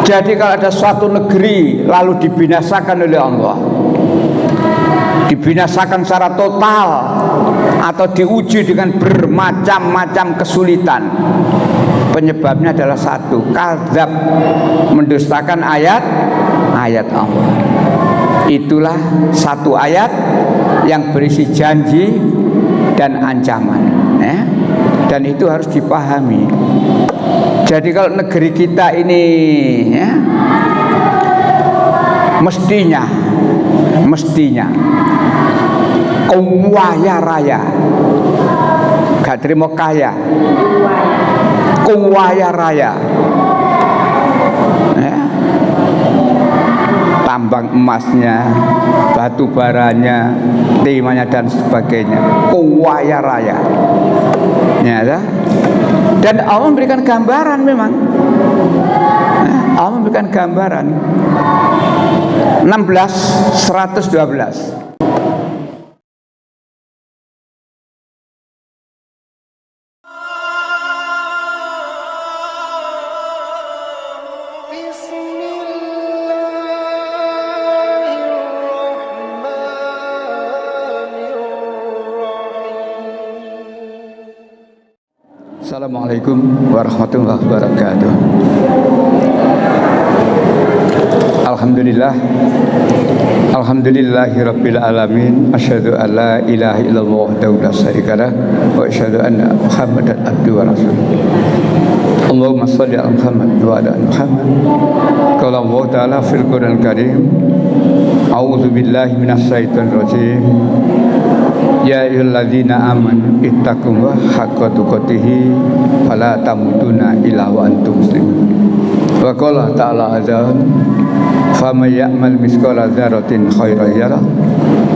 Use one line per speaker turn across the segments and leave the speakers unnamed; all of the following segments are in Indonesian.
Jadi kalau ada suatu negeri lalu dibinasakan oleh Allah, dibinasakan secara total atau diuji dengan bermacam-macam kesulitan, penyebabnya adalah satu, kadzab, mendustakan ayat Allah. Itulah satu ayat yang berisi janji dan ancaman, ya? Dan itu harus dipahami. Jadi kalau negeri kita ini, ya, mestinya kaya raya, gak terima kaya, kaya raya, ya? Tambang emasnya, batu baranya, timahnya dan sebagainya, kaya raya, ya. Dan Allah memberikan gambaran memang, Allah memberikan gambaran 16:112. Assalamualaikum warahmatullahi wabarakatuh. Alhamdulillahirabbil alamin. Asyhadu an la ilaha illallah wahdahu la syarikalah wa asyhadu anna Muhammadan abduhu wa rasuluh. Allahumma shalli ala Muhammad wa ala ali Muhammad. Qala Allah ta'ala fil Qur'anil Karim, a'udzu billahi minasy syaithanir rajim. Ya ayyuhalladzina amanu ittaqullaha haqqa tuqatih fala tamutunna illa wa antum muslimun. Wa qala ta'ala azza faman ya'mal misqala dzarratin khairan yarah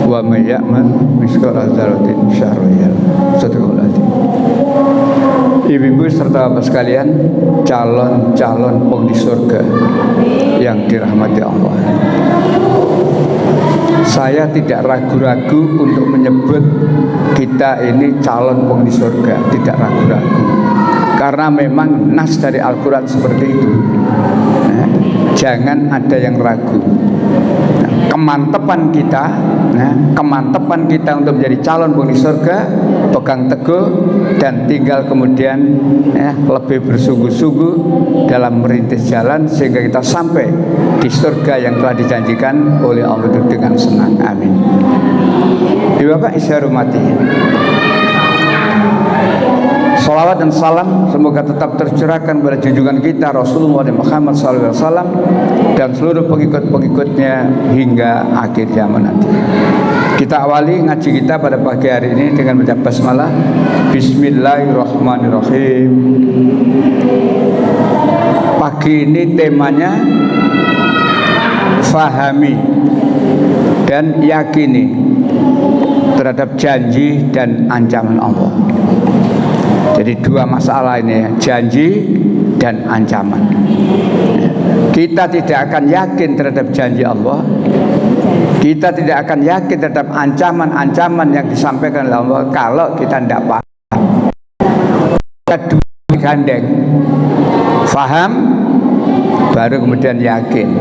wa man ya'mal misqala dzarratin syarran yarah. Sadaqallahul azim. Ibu-ibu serta bapak sekalian, calon-calon penghuni surga yang dirahmati Allah, saya tidak ragu-ragu untuk menyebut kita ini calon penghuni surga, tidak ragu-ragu, karena memang nas dari Al-Quran seperti itu. Jangan ada yang ragu. Kemantepan kita untuk menjadi calon penghuni surga, pegang teguh dan tinggal kemudian lebih bersungguh-sungguh dalam merintis jalan sehingga kita sampai di surga yang telah dijanjikan oleh Allah itu dengan senang. Amin. Ibu bapak isi hormati, salawat dan salam semoga tetap tercurahkan pada junjungan kita Rasulullah Muhammad SAW dan seluruh pengikut-pengikutnya hingga akhir zaman nanti. Kita awali ngaji kita pada pagi hari ini dengan baca basmalah. Bismillahirrahmanirrahim. Pagi ini temanya fahami dan yakini terhadap janji dan ancaman Allah. Jadi dua masalah ini, janji dan ancaman. Kita tidak akan yakin terhadap janji Allah, kita tidak akan yakin terhadap ancaman-ancaman yang disampaikan oleh Allah kalau kita tidak paham. Kita dua digandeng, paham baru kemudian yakin.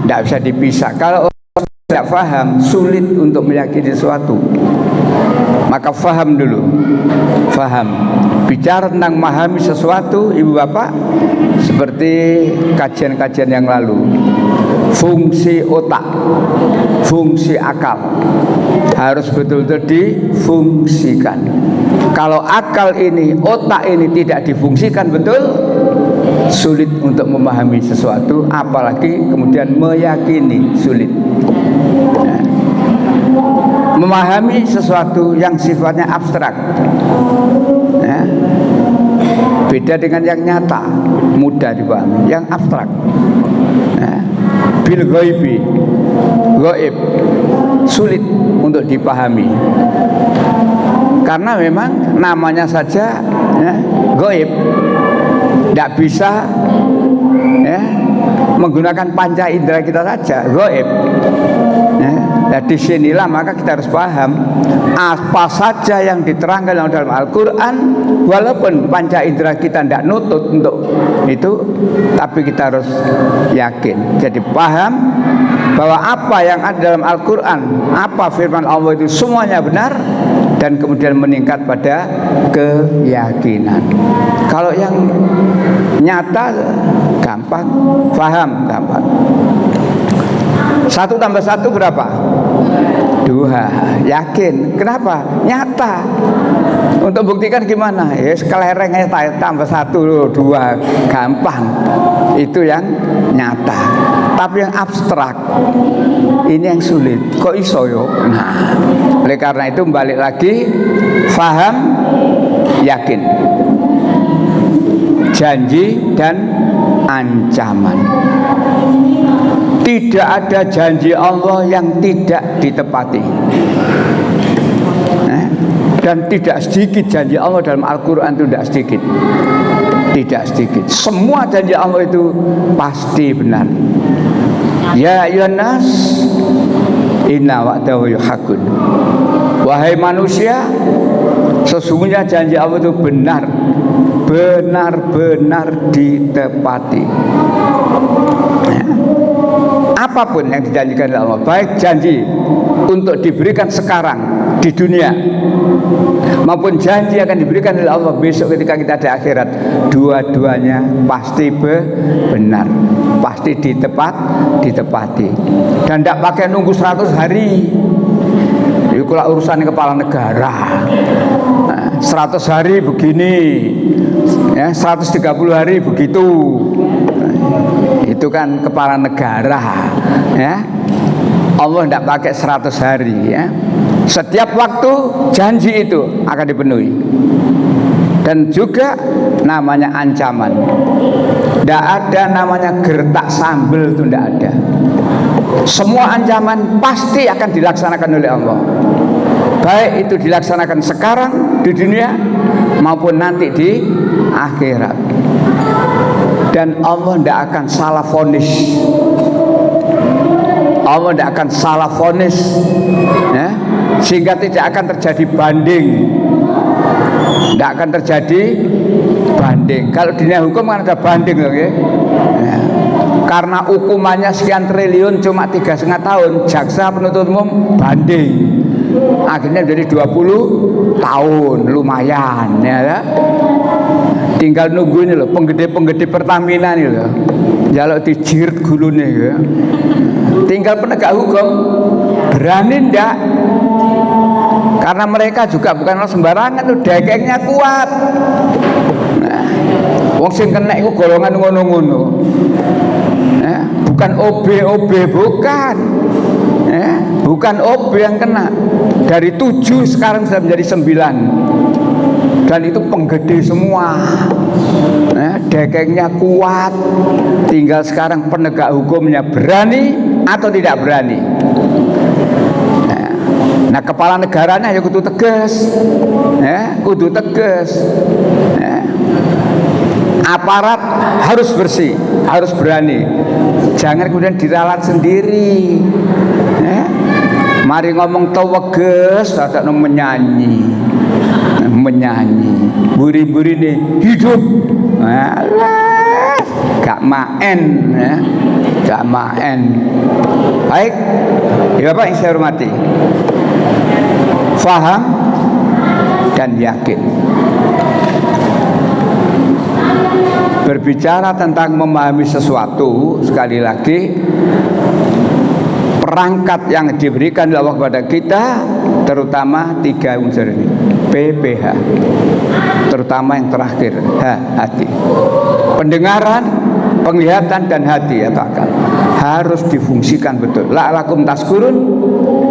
Tidak bisa dipisah. Kalau orang tidak paham, sulit untuk meyakini sesuatu. Maka faham dulu, faham. Bicara tentang memahami sesuatu, ibu bapak, seperti kajian-kajian yang lalu, fungsi otak, fungsi akal harus betul-betul difungsikan. Kalau akal ini, otak ini tidak difungsikan betul, sulit untuk memahami sesuatu, apalagi kemudian meyakini, sulit. Memahami sesuatu yang sifatnya abstrak, ya, beda dengan yang nyata, mudah dipahami. Yang abstrak, ya, bil ghaibi, gaib, sulit untuk dipahami, karena memang namanya saja, ya, gaib, tidak bisa, ya, menggunakan panca indera kita saja, gaib, ya. Nah disinilah maka kita harus paham apa saja yang diterangkan dalam Al-Quran, walaupun panca indera kita tidak nutut untuk itu, tapi kita harus yakin. Jadi paham bahwa apa yang ada dalam Al-Quran, apa firman Allah itu semuanya benar, dan kemudian meningkat pada keyakinan. Kalau yang nyata gampang, paham gampang. 1 tambah 1 berapa? 2. Yakin. Kenapa? Nyata. Untuk buktikan gimana? Ya kelerengnya tambah 1 2 gampang. Itu yang nyata. Tapi yang abstrak ini yang sulit. Kok iso yo? Nah, oleh karena itu balik lagi, faham, yakin, janji dan ancaman. Tidak ada janji Allah yang tidak ditepati, dan tidak sedikit janji Allah dalam Al-Quran itu tidak sedikit, tidak sedikit. Semua janji Allah itu pasti benar. Ya ayyuhan nas inna wa'dahu yuhaqqun. Wahai manusia, sesungguhnya janji Allah itu benar, benar-benar ditepati. Apapun yang dijanjikan oleh Allah, baik janji untuk diberikan sekarang di dunia maupun janji akan diberikan oleh Allah besok ketika kita di akhirat, dua-duanya pasti benar, pasti ditepati, dan tidak pakai nunggu 100 hari. Itu kalau urusan kepala negara, 100 hari begini, ya 130 hari begitu. Itu kan kepala negara, ya. Allah tidak pakai 100 hari, ya. Setiap waktu janji itu akan dipenuhi. Dan juga namanya ancaman. Tidak ada namanya gertak sambel, itu tidak ada. Semua ancaman pasti akan dilaksanakan oleh Allah. Baik itu dilaksanakan sekarang di dunia maupun nanti di akhirat. Dan Allah tidak akan salah vonis. Allah tidak akan salah vonis, ya, sehingga tidak akan terjadi banding. Tidak akan terjadi banding. Kalau di dunia hukum kan ada banding, okay? Ya. Karena hukumannya sekian triliun cuma 3,5 tahun, jaksa penuntut umum banding. Akhirnya jadi 20 tahun, lumayan, ya. Tinggal nunggu ini loh, penggede Pertamina ini loh, jaluk dijirit gulune ya. Tinggal penegak hukum berani ndak? Karena mereka juga bukan sembarangan tuh, dekengnya kuat. Nah, wong sing kena iku golongan ngono-ngono. Bukan OB bukan. Bukan OB yang kena. Dari 7 sekarang sudah menjadi 9. Dan itu penggede semua, dekengnya kuat. Tinggal sekarang penegak hukumnya berani atau tidak berani. Nah kepala negaranya ya kudu tegas, kudu tegas. Aparat harus bersih, harus berani. Jangan kemudian diralat sendiri. Mari ngomong tawages, tak menyanyi, buri-buri nih hidup, gak main, ya, gak main. Baik, ya Bapak yang saya hormati, faham dan yakin. Berbicara tentang memahami sesuatu, sekali lagi, perangkat yang diberikan oleh Allah kepada kita, terutama 3 unsur ini, PPH, terutama yang terakhir, hati. Pendengaran, penglihatan, dan hati atau akal harus difungsikan betul. La'alakum tashkurun,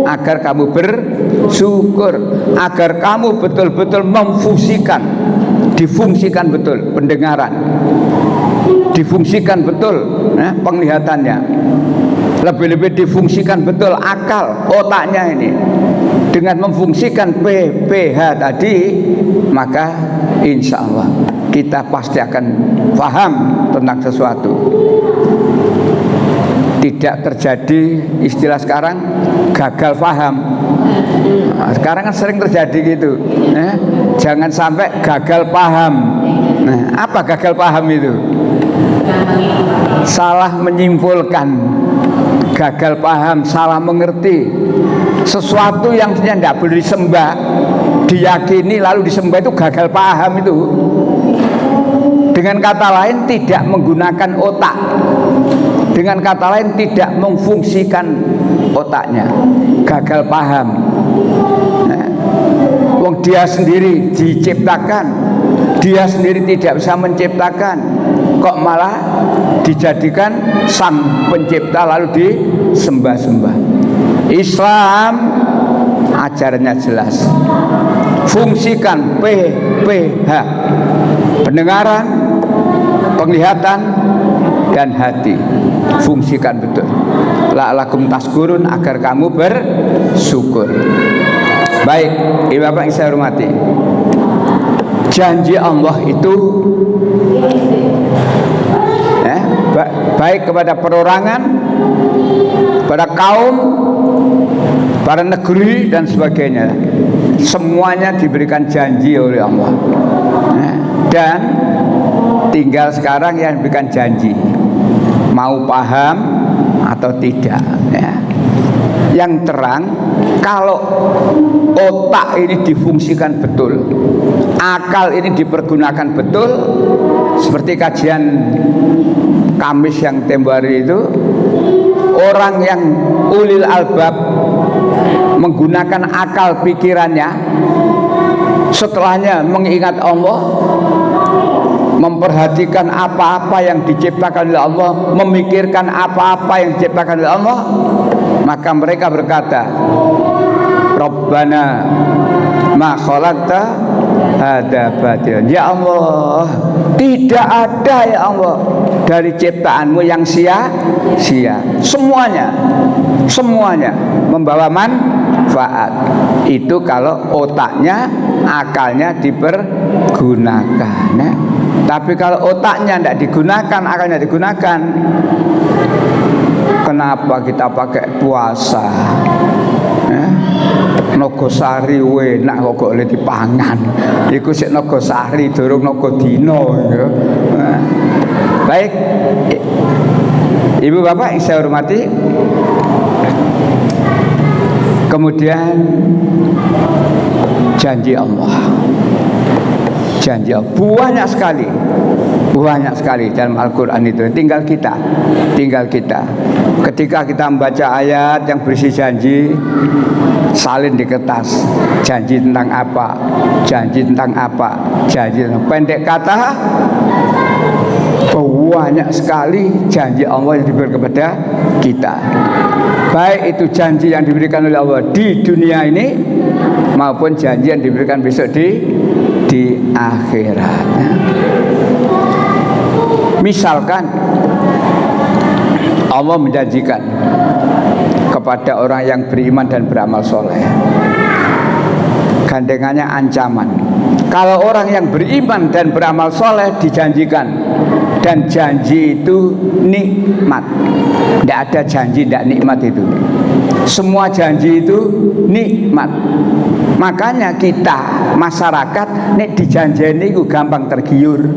agar kamu bersyukur, agar kamu betul-betul memfungsikan, difungsikan betul pendengaran, difungsikan betul penglihatannya, lebih-lebih difungsikan betul akal, otaknya ini. Dengan memfungsikan PPH tadi, maka insya Allah kita pasti akan paham tentang sesuatu. tidak terjadi istilah sekarang gagal paham. Nah, sekarang kan sering terjadi gitu. Jangan sampai gagal paham. Nah, apa gagal paham itu? Salah menyimpulkan, gagal paham, salah mengerti sesuatu yang tidak boleh disembah, diyakini lalu disembah, itu gagal paham itu. Dengan kata lain tidak menggunakan otak, dengan kata lain tidak memfungsikan otaknya, gagal paham. Wong dia sendiri diciptakan, dia sendiri tidak bisa menciptakan, kok malah dijadikan sang pencipta lalu disembah-sembah. Islam ajarannya jelas, fungsikan PPH, pendengaran, penglihatan, dan hati, fungsikan betul. La'alakum taskurun, agar kamu bersyukur. Baik, ibu bapak yang saya hormati, janji Allah itu baik kepada perorangan, pada kaum, pada negeri dan sebagainya, semuanya diberikan janji oleh Allah. Dan tinggal sekarang yang diberikan janji, mau paham atau tidak. Yang terang, kalau otak ini difungsikan betul, akal ini dipergunakan betul, seperti kajian Kamis yang tempo hari itu, orang yang ulil albab menggunakan akal pikirannya, setelahnya mengingat Allah, memperhatikan apa-apa yang diciptakan oleh Allah, memikirkan apa-apa yang diciptakan oleh Allah, maka mereka berkata, Rabbana ma khalaqta hadza batilan. Ya Allah, tidak ada ya Allah dari ciptaanmu yang sia-sia. Semuanya membawa manfaat. Itu kalau otaknya, akalnya dipergunakan. Tapi kalau otaknya tidak digunakan, akalnya digunakan, kenapa kita pakai puasa? Nogosari enak kok oleh dipangan. Iku sik nogosari durung nogodina ya. Baik, ibu bapak yang saya hormati, kemudian janji Allah. Janji Allah banyak sekali dalam Al-Quran itu. Tinggal kita ketika kita membaca ayat yang berisi janji, salin di kertas. Janji tentang apa, janji tentang pendek kata, banyak sekali janji Allah yang diberikan kepada kita. Baik itu janji yang diberikan oleh Allah di dunia ini, maupun janji yang diberikan besok di akhirat. Misalkan Allah menjanjikan kepada orang yang beriman dan beramal soleh, gandengannya ancaman. Kalau orang yang beriman dan beramal soleh dijanjikan, dan janji itu nikmat. Tidak ada janji tidak nikmat itu. Semua janji itu nikmat. Makanya kita masyarakat nek dijanjeni itu gampang tergiur.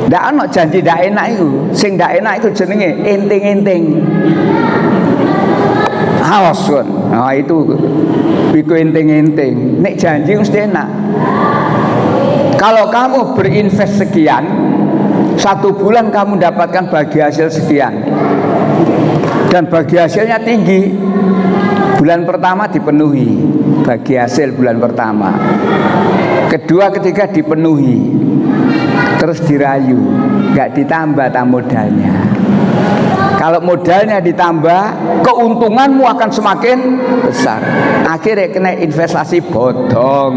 Tidak ada janji tidak enak itu. Sing tidak enak itu jenenge enting-enting. Awas kan. Nah itu biku enting-enting. Nek janji mesti enak. Kalau kamu berinvest sekian, 1 bulan kamu dapatkan bagi hasil sekian, dan bagi hasilnya tinggi, bulan pertama dipenuhi bagi hasil bulan pertama, kedua ketiga dipenuhi, terus dirayu, nggak ditambah modalnya. Kalau modalnya ditambah, keuntunganmu akan semakin besar. Akhirnya kena investasi bodong,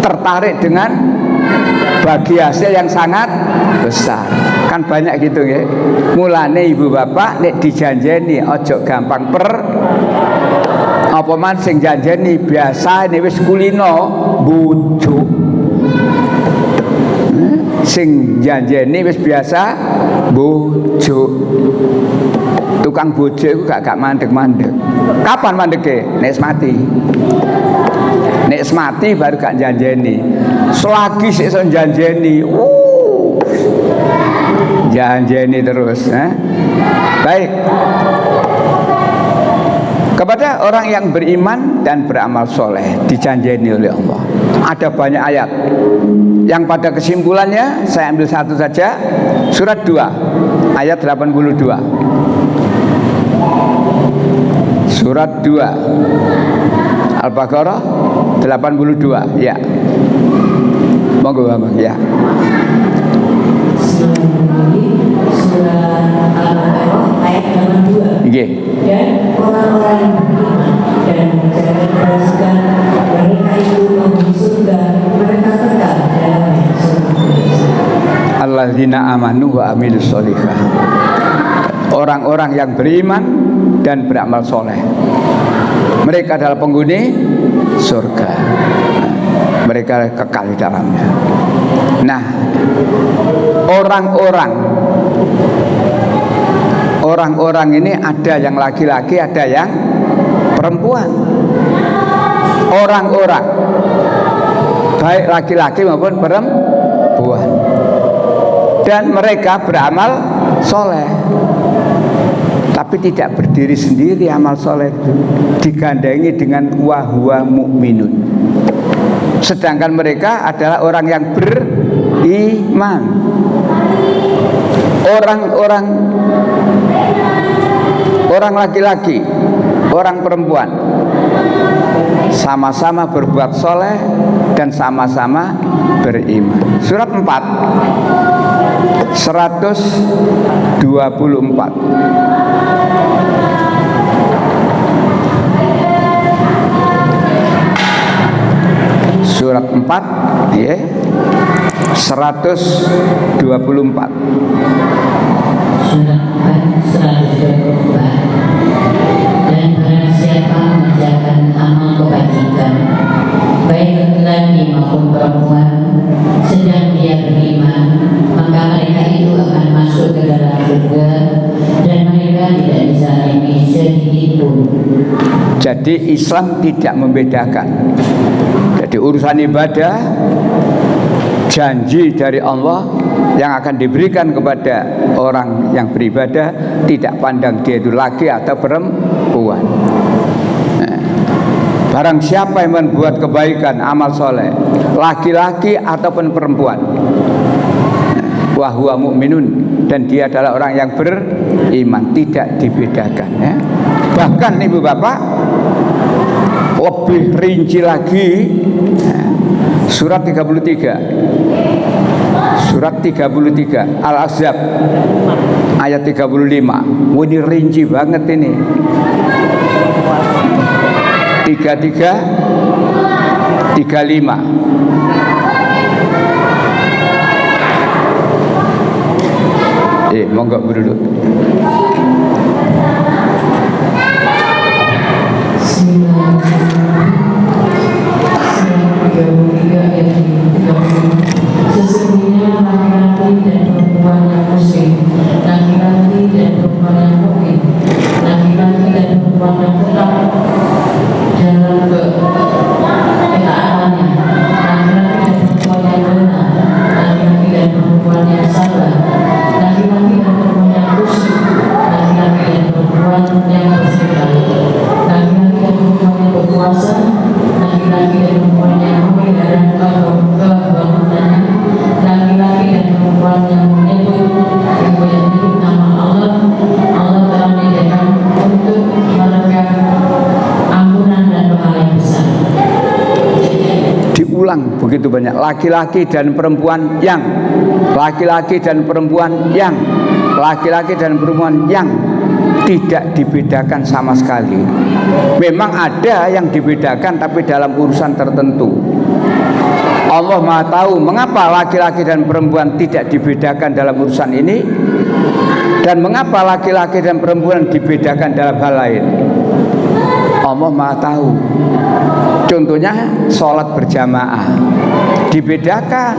tertarik dengan bagi hasil yang sangat besar. Kan banyak gitu ya. Mulane ibu bapak nek dijanjeni ojo gampang apa man sing janjeni biasa ini wis kulino bujuk. Sing janjeni wis biasa bojo. Tukang bojo iku gak mandek-mandek. Kapan mandeke? Nek mati. Nek mati baru gak janjeni. Selagi sik iso janjeni, janjeni terus, Baik. Kepada orang yang beriman dan beramal soleh dijanjeni oleh Allah. Ada banyak ayat. Yang pada kesimpulannya saya ambil satu saja. Surat 2 ayat 82. Surat 2 Al-Baqarah 82. Ya. Monggo Bang, ya.
Surah Al-Baqarah ayat 82.
Nggih.
Dan orang-orang yang beriman dan menjalankan mereka itu menghuni surga, mereka kekal dalam surga.
Alladzina amanu wa amilus sholihah. Orang-orang yang beriman dan beramal soleh, mereka adalah penghuni surga. Mereka kekal di dalamnya. Nah, orang-orang ini ada yang laki-laki, ada yang perempuan. Orang-orang baik laki-laki maupun perempuan, dan mereka beramal soleh. Tapi tidak berdiri sendiri amal soleh itu, digandengi dengan wahwa mu'minun. Sedangkan mereka adalah orang yang beriman. Orang laki-laki, orang perempuan sama-sama berbuat soleh dan sama-sama beriman. Surat 4 124. Surat 4 ya, 124.
Surat 4 124. Dan barang siapa mengerjakan amal kebajikan, baik laki-laki maupun perempuan, sedang dia beriman, maka mereka itu akan masuk ke dalam surga dan mereka tidak dizalimi sedikit pun.
Jadi Islam tidak membedakan. Jadi urusan ibadah, janji dari Allah yang akan diberikan kepada orang yang beribadah, tidak pandang dia itu laki atau perempuan. Nah, barang siapa yang membuat kebaikan, amal soleh, laki-laki ataupun perempuan, wahwa mu'minun, dan dia adalah orang yang beriman, tidak dibedakan, ya. Bahkan ibu bapak lebih rinci lagi, surat 33 Al-Ahzab ayat 35. Ini rinci banget ini. 35. Monggo berduduk.
Sesungguhnya laki-laki dan perempuan yang muslim, laki-laki dan perempuan yang mukmin, laki-laki dan perempuan yang tetap dalam ketaatannya, laki-laki dan perempuan yang benar, laki-laki dan perempuan yang sabar, laki-laki dan perempuan yang khusyuk, laki-laki dan perempuan yang bersedekah, laki-laki dan perempuan yang berpuasa, laki-laki dan perempuan yang memelihara kebangunannya, laki-laki dan perempuan yang menyebut nama Allah telah menyediakan untuk mereka ampunan dan pahala yang besar.
Diulang begitu banyak, laki-laki dan perempuan yang, laki-laki dan perempuan yang, laki-laki dan perempuan yang, tidak dibedakan sama sekali. Memang ada yang dibedakan tapi dalam urusan tertentu. Allah Maha tahu mengapa laki-laki dan perempuan tidak dibedakan dalam urusan ini, dan mengapa laki-laki dan perempuan dibedakan dalam hal lain. Allah Maha tahu. Contohnya sholat berjamaah dibedakan.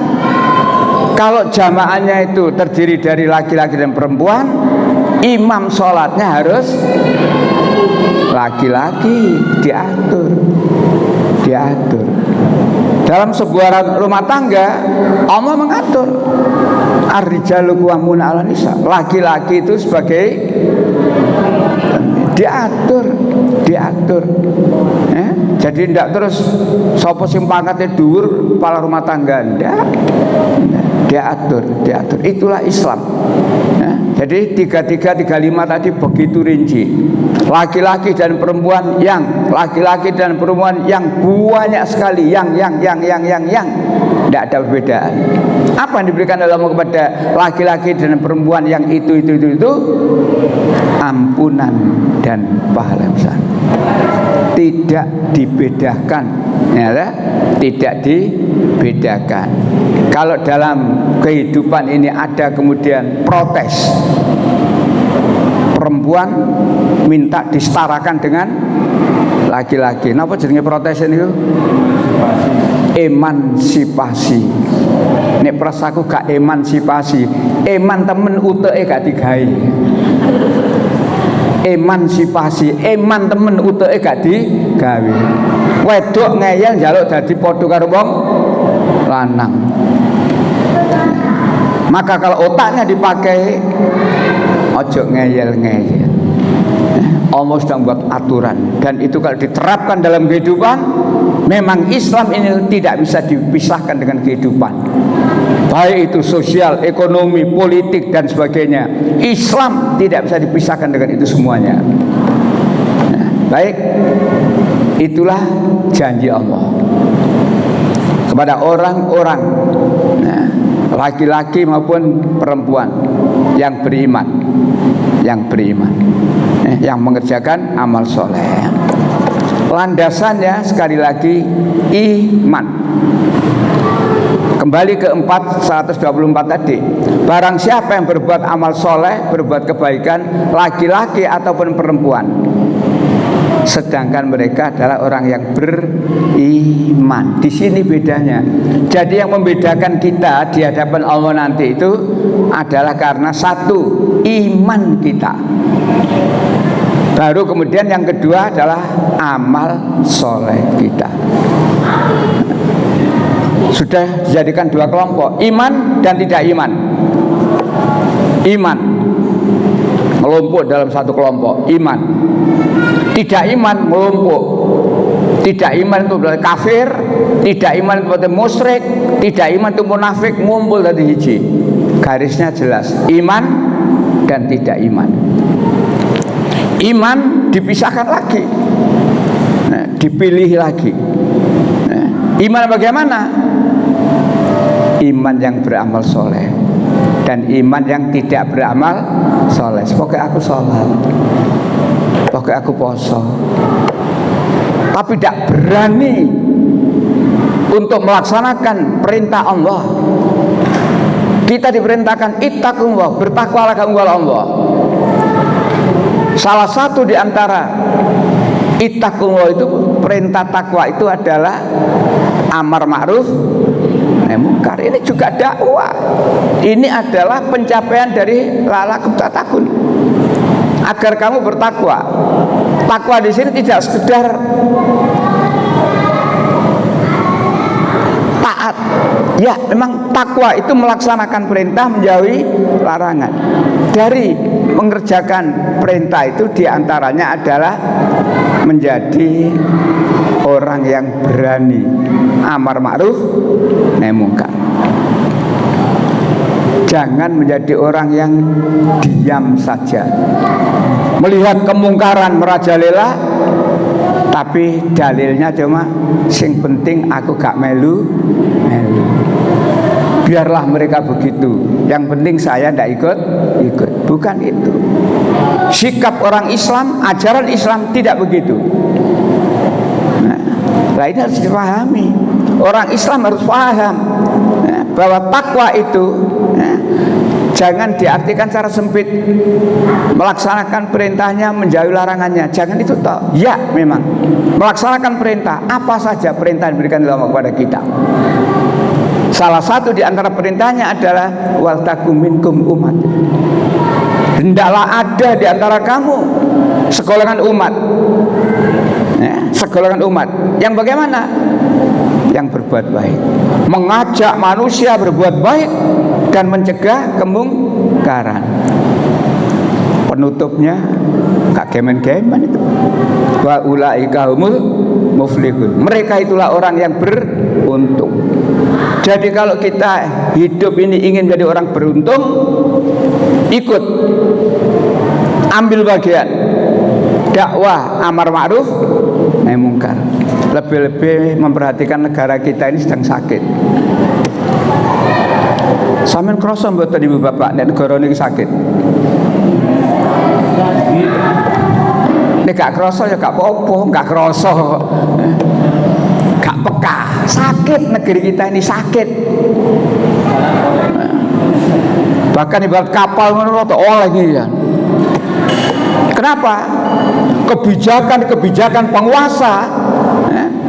Kalau jamaahnya itu terdiri dari laki-laki dan perempuan, imam sholatnya harus laki-laki, diatur. Dalam sebuah rumah tangga, Allah mengatur ar-rijalu qawwamuna 'alan nisa. Laki-laki itu sebagai diatur. Jadi tidak terus sapa sing pangkate dhuwur kepala rumah tangga, ndak. Diatur. Itulah Islam. Jadi 33, 35 tadi begitu rinci. Laki-laki dan perempuan yang banyak sekali, yang tidak ada perbedaan. Apa yang diberikan Allah kepada laki-laki dan perempuan yang itu? Ampunan dan pahala besar. Tidak dibedakan, tidak dibedakan. Kalau dalam kehidupan ini ada kemudian protes, perempuan minta disetarakan dengan laki-laki. Napa jenenge protes itu? Emansipasi. Nek prasaku gak emansipasi, eman temen uteke gak digawe. Emansipasi, eman temen uteke gak digawe. Wedok ngeyel njaluk dadi padha karo wong lanang. Maka kalau otaknya dipakai, ojo ngeyel-ngeyel. Allah sedang buat aturan, dan itu kalau diterapkan dalam kehidupan, memang Islam ini tidak bisa dipisahkan dengan kehidupan, baik itu sosial, ekonomi, politik dan sebagainya. Islam tidak bisa dipisahkan dengan itu semuanya. Baik, itulah janji Allah kepada orang-orang, laki-laki maupun perempuan yang beriman, yang mengerjakan amal soleh. Landasannya sekali lagi iman. Kembali ke 124 tadi, barang siapa yang berbuat amal soleh, berbuat kebaikan, laki-laki ataupun perempuan, sedangkan mereka adalah orang yang beriman. Di sini bedanya. Jadi yang membedakan kita di hadapan Allah nanti itu adalah karena satu, iman kita. Baru kemudian yang kedua adalah amal soleh kita. Sudah dijadikan dua kelompok, iman dan tidak iman. Iman melompok dalam satu kelompok, iman. Tidak iman melompok. Tidak iman itu berarti kafir, tidak iman itu berarti musyrik, tidak iman itu munafik, ngumpul dari hiji. Garisnya jelas, iman dan tidak iman. Iman dipisahkan lagi, dipilih lagi. Iman bagaimana? Iman yang beramal soleh dan iman yang tidak beramal soleh. Pokoknya aku sholat, pokoknya aku poso, tapi tidak berani untuk melaksanakan perintah Allah. Kita diperintahkan ittaqullah, bertakwalah kamu kepada Allah. Salah satu di antara ittaqullah itu, perintah takwa itu adalah amar ma'ruf nahi munkar. Ini juga dakwah. Ini adalah pencapaian dari la'allakum tattaqun, agar kamu bertakwa. Takwa di sini tidak sekedar taat. Ya, memang takwa itu melaksanakan perintah, menjauhi larangan. Dari mengerjakan perintah itu diantaranya adalah menjadi orang yang berani amar ma'ruf nahi munkar. Jangan menjadi orang yang diam saja, melihat kemungkaran merajalela, tapi dalilnya cuma sing penting aku gak melu. Biarlah mereka begitu, yang penting saya tidak ikut. Bukan itu sikap orang Islam, ajaran Islam tidak begitu. Nah, ini harus dipahami. Orang Islam harus paham bahwa takwa itu jangan diartikan secara sempit, melaksanakan perintahnya, menjauhi larangannya. Jangan itu toh. Ya, memang melaksanakan perintah, apa saja perintah yang diberikan Allah kepada kita. Salah satu di antara perintahnya adalah wal takum minkum umat. Hendaklah ada di antara kamu segolongan umat, ya, segolongan umat yang bagaimana? Yang berbuat baik, mengajak manusia berbuat baik dan mencegah kemungkaran. Penutupnya gak gemen-gemen itu. Wa ulaika humul muflihun. Mereka itulah orang yang beruntung. Jadi kalau kita hidup ini ingin menjadi orang beruntung, ikut ambil bagian dakwah amar ma'ruf nahi mungkar. Lebih-lebih memperhatikan negara kita ini sedang sakit. Sampeyan krasa mboten Ibu Bapak nek negara niki sakit? Nek gak krasa ya gak apa-apa, gak krasa. Gak peka, sakit negeri kita ini sakit. Bahkan ibarat kapal ngono oleh iki ya. Kenapa? Kebijakan penguasa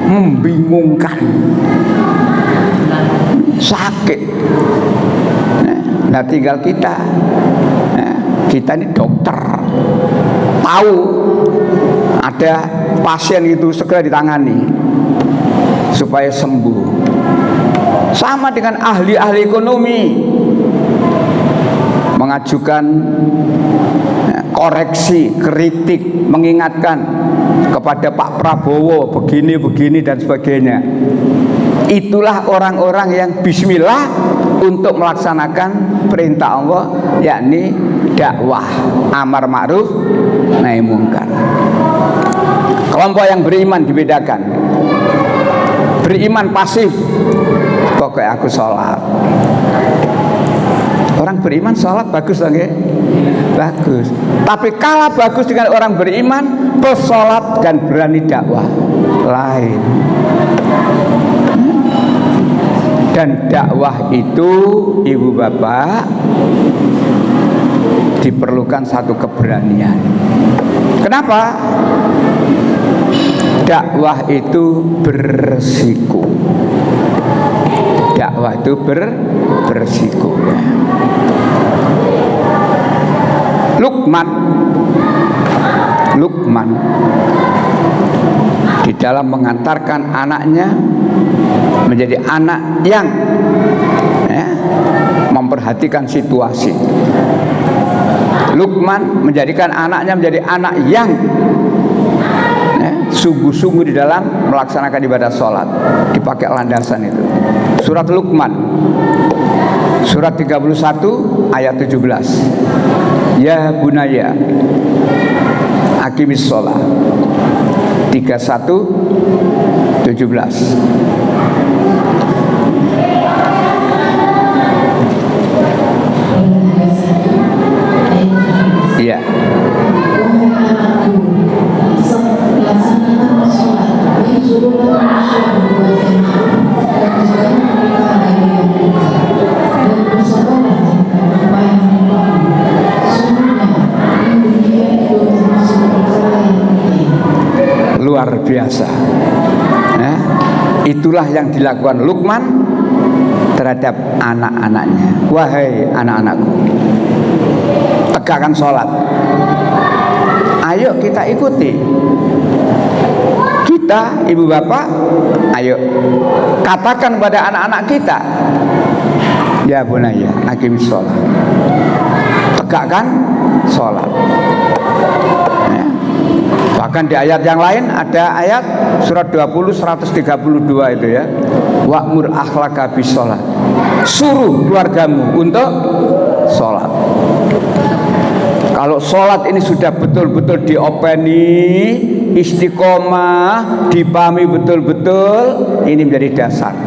membingungkan, sakit. Nah tinggal kita ini dokter, tahu ada pasien itu segera ditangani supaya sembuh. Sama dengan ahli-ahli ekonomi mengajukan koreksi, kritik, mengingatkan kepada Pak Prabowo begini dan sebagainya. Itulah orang-orang yang bismillah untuk melaksanakan perintah Allah, yakni dakwah amar ma'ruf nahi mungkar. Kelompok yang beriman dibedakan. Beriman pasif, pokoknya aku sholat. Orang beriman sholat bagus lagi, bagus. Tapi kalah bagus dengan orang beriman bersolat dan berani dakwah lain. Dan dakwah itu Ibu Bapak diperlukan satu keberanian. Kenapa? Dakwah itu beresiko. Dakwah itu beresiko. Luqman di dalam mengantarkan anaknya menjadi anak yang memperhatikan situasi. Luqman menjadikan anaknya menjadi anak yang sungguh-sungguh di dalam melaksanakan ibadah sholat. Dipakai landasan itu surat Luqman, surat 31 ayat 17. Ya bunaya aqimis sholat. 31 17. Iya. Luar biasa. Itulah yang dilakukan Luqman terhadap anak-anaknya. Wahai anak-anakku, tegakkan sholat. Ayo kita ikuti. Kita, ibu bapak, ayo katakan pada anak-anak kita, ya bunaya, aqimis sholat. Tegakkan sholat. Bahkan di ayat yang lain ada ayat surat 20 132 itu ya. Wa'mur akhlaka bis sholat. Suruh keluargamu untuk sholat. Kalau sholat ini sudah betul-betul diopeni, istiqomah, dipahami betul-betul, ini menjadi dasar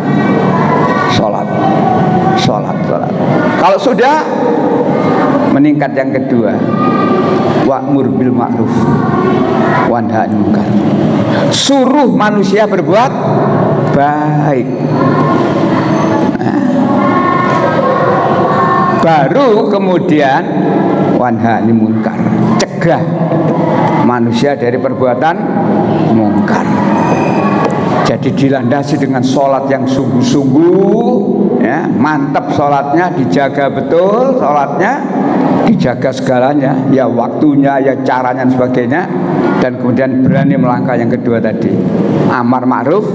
sholat. Kalau sudah meningkat yang kedua, wa'mur bil ma'ruf wanha 'anil munkar. Suruh manusia berbuat baik. Baru kemudian wanha 'anil munkar, cegah manusia dari perbuatan mungkar. Jadi dilandasi dengan sholat yang sungguh-sungguh, ya, mantap sholatnya, dijaga betul sholatnya, dijaga segalanya, ya waktunya, ya caranya dan sebagainya. Dan kemudian berani melangkah yang kedua tadi, amar ma'ruf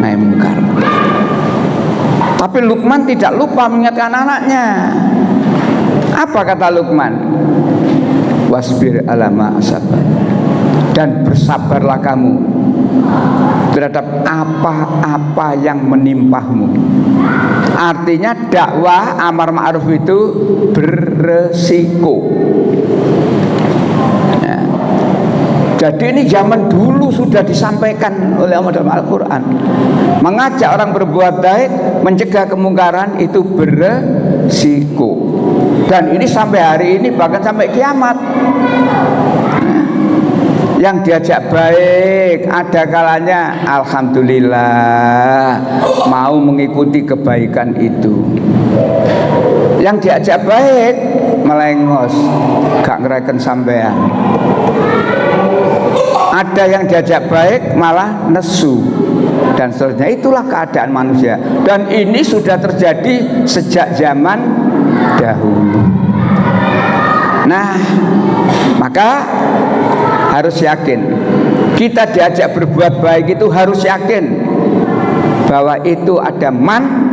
nahi mungkar. Tapi Luqman tidak lupa mengingatkan anaknya. Apa kata Luqman? Wasbir alama asabar, dan bersabarlah kamu terhadap apa-apa yang menimpahmu. Artinya dakwah amar ma'ruf itu beresiko. Ya. Jadi ini zaman dulu sudah disampaikan oleh Allah dalam Al-Quran. Mengajak orang berbuat baik, mencegah kemungkaran itu beresiko. Dan ini sampai hari ini, bahkan sampai kiamat. Yang diajak baik ada kalanya alhamdulillah mau mengikuti kebaikan itu. Yang diajak baik melengos, gak ngereken sampean. Ada yang diajak baik malah nesu dan seterusnya. Itulah keadaan manusia. Dan ini sudah terjadi sejak zaman dahulu. Nah, maka harus yakin, kita diajak berbuat baik itu harus yakin bahwa itu ada manfaatnya.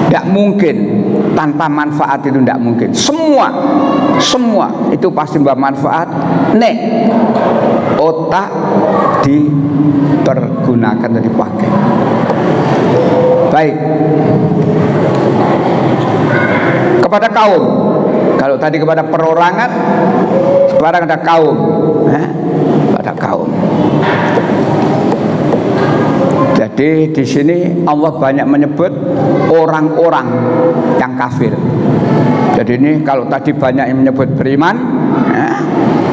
Tidak mungkin tanpa manfaat, itu tidak mungkin. Semua itu pasti membawa manfaat. Nek otak dipergunakan dan dipakai. Baik. Kepada kaum, kalau tadi kepada perorangan, sekarang ada kaum, pada kaum. Jadi di sini Allah banyak menyebut orang-orang yang kafir. Jadi ini kalau tadi banyak yang menyebut beriman,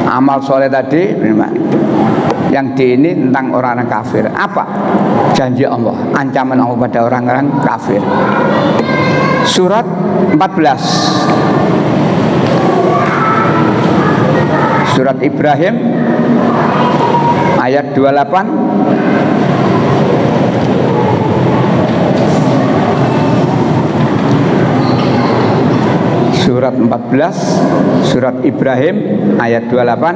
amal soleh tadi beriman. Yang di ini tentang orang-orang kafir. Apa janji Allah, ancaman Allah pada orang-orang kafir? Surat 14, Surat Ibrahim ayat 28. Surat 14 Surat Ibrahim ayat 28.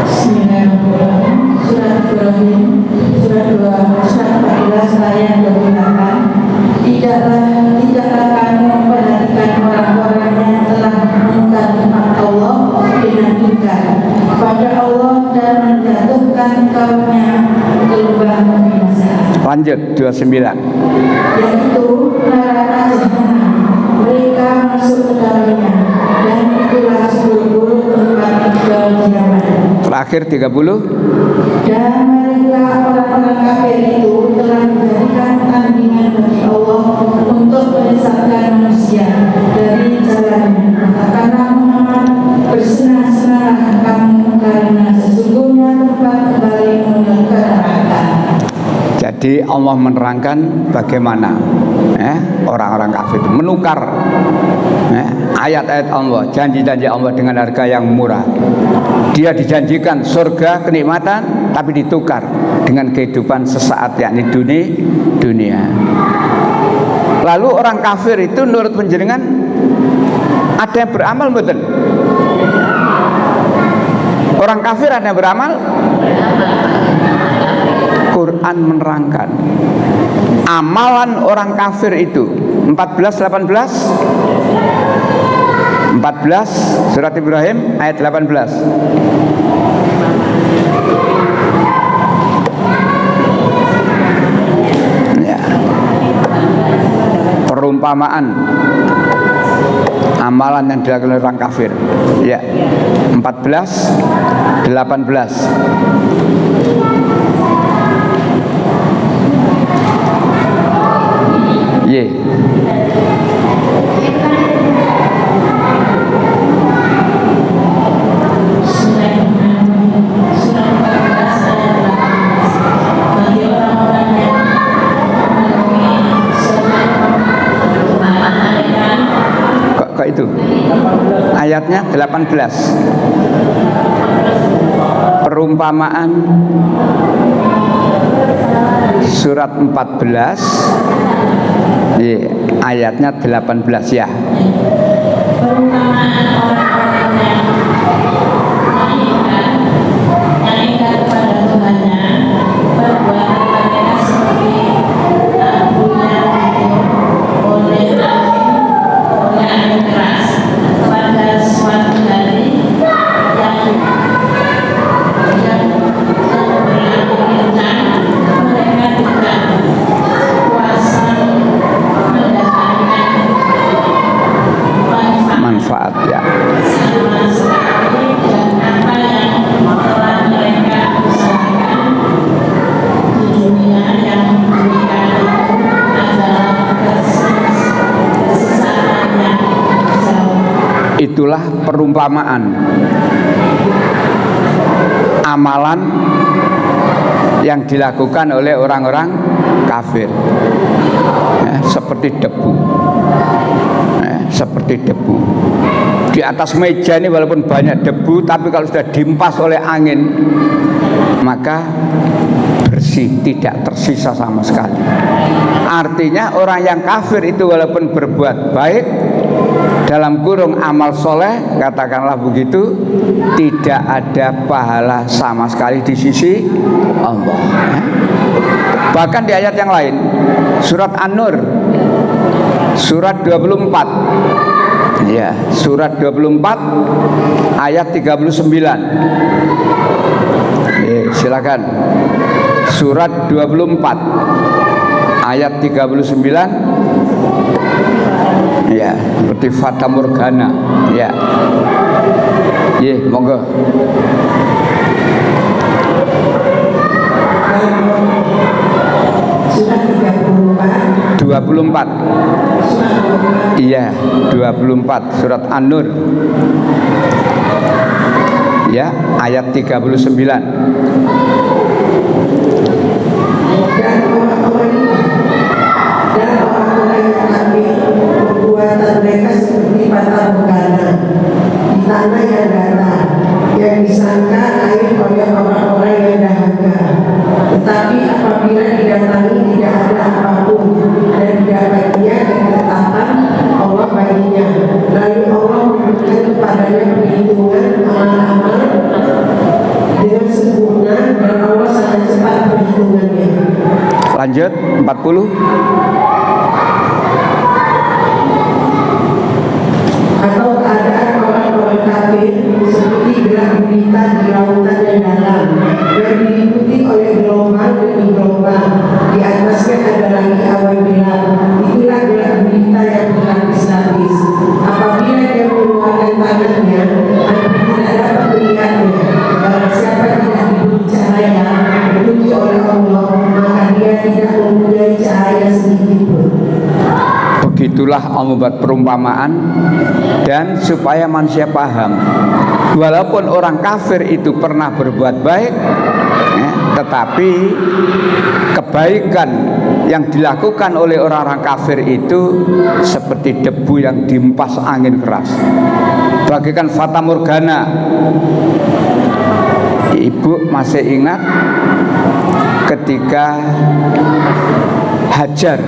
Bismillahirrahmanirrahim. Surat Ibrahim surat 14 ayat 28. Tidaklah kamu memperhatikan orang-orang yang telah mengingkar nikmat Allah dengan ingkar kepada Allah dan menjatuhkan kaumnya ke lubang binasa.
Lanjut 29.
Yaitu neraka jahanam, mereka masuk ke dalamnya, dan itulah seburuk-buruk tempat kediaman.
Terakhir 30.
Dan mereka orang-orang kafir itu telah menjadikan tandingan bagi Allah untuk menyesatkan manusia dari jalannya. Katakanlah Muhammad, bersenang-senanglah kamu karena sesungguhnya tempat kembalimu ke neraka.
Jadi Allah menerangkan bagaimana orang-orang kafir itu menukar ayat-ayat Allah, janji-janji Allah dengan harga yang murah. Dia dijanjikan surga, kenikmatan, tapi ditukar dengan kehidupan sesaat, yakni dunia. Lalu orang kafir itu menurut penjenengan ada yang beramal betul? Orang kafir ada yang beramal? Quran menerangkan amalan orang kafir itu 14 Surat Ibrahim ayat 18. Ya. Perumpamaan amalan yang dilakukan oleh orang kafir. Ya. 14 18. Ye. Kok itu? Ayat ayatnya 18. Perumpamaan surat 14 ayatnya 18 ya.
Perumpamaan orang-orang yang mengikat kepada Tuhannya, perbuatan mereka seperti abu yang ditiup oleh angin keras pada suatu hari yang berangin kencang. Mereka tidak kuasa mendatangkan
Manfaat ya.
sama sekali, dan apa yang telah mereka usahakan di dunia yang diberikan itu adalah kesesatan yang jauh.
Itulah perumpamaan amalan yang dilakukan oleh orang-orang kafir ya, seperti debu ya, seperti debu di atas meja ini. Walaupun banyak debu, tapi kalau sudah dihempas oleh angin maka bersih, tidak tersisa sama sekali. Artinya orang yang kafir itu walaupun berbuat baik dalam kurung amal soleh, katakanlah begitu, tidak ada pahala sama sekali di sisi Allah ya. Bahkan di ayat yang lain, surat An-Nur surat 24 ya, surat 24 ayat 39. Silakan. Surat 24 ayat 39 ya, seperti Fata Morgana ya. Monggo.
Surat
24. Iya, 24 surat An-Nur. Ya, ayat 39.
Dan orang-orang yang kafir, perbuatan mereka seperti Fata Morgana di tanah yang datar, yang disangka air oleh orang-orang yang dahaga. Tetapi apabila didatangi tidak ada apapun, dan didapatnya ketetapan Allah baginya, lalu Allah memberikan kepadanya perhitungan amal-amal dengan sempurna, dan Allah sangat cepat perhitungannya.
Lanjut 40.
Atau keadaan orang-orang kafir seperti gerak gurita di lautan yang dalam, yang diliputi oleh gelombang demi gelombang, di atasnya ada lagi awan gelap. Itulah gerak gurita yang berlapis-lapis. Apabila dia mengeluarkan tangannya, hampir tidak dapat melihatnya. Barang siapa tidak diberi cahaya petunjuk oleh Allah, maka dia tidak mempunyai cahaya sedikit pun.
Begitulah Allah membuat perumpamaan dan supaya manusia paham, walaupun orang kafir itu pernah berbuat baik ya, tetapi kebaikan yang dilakukan oleh orang-orang kafir itu seperti debu yang dihempas angin keras, bagaikan Fata Morgana. Ibu masih ingat ketika Hajar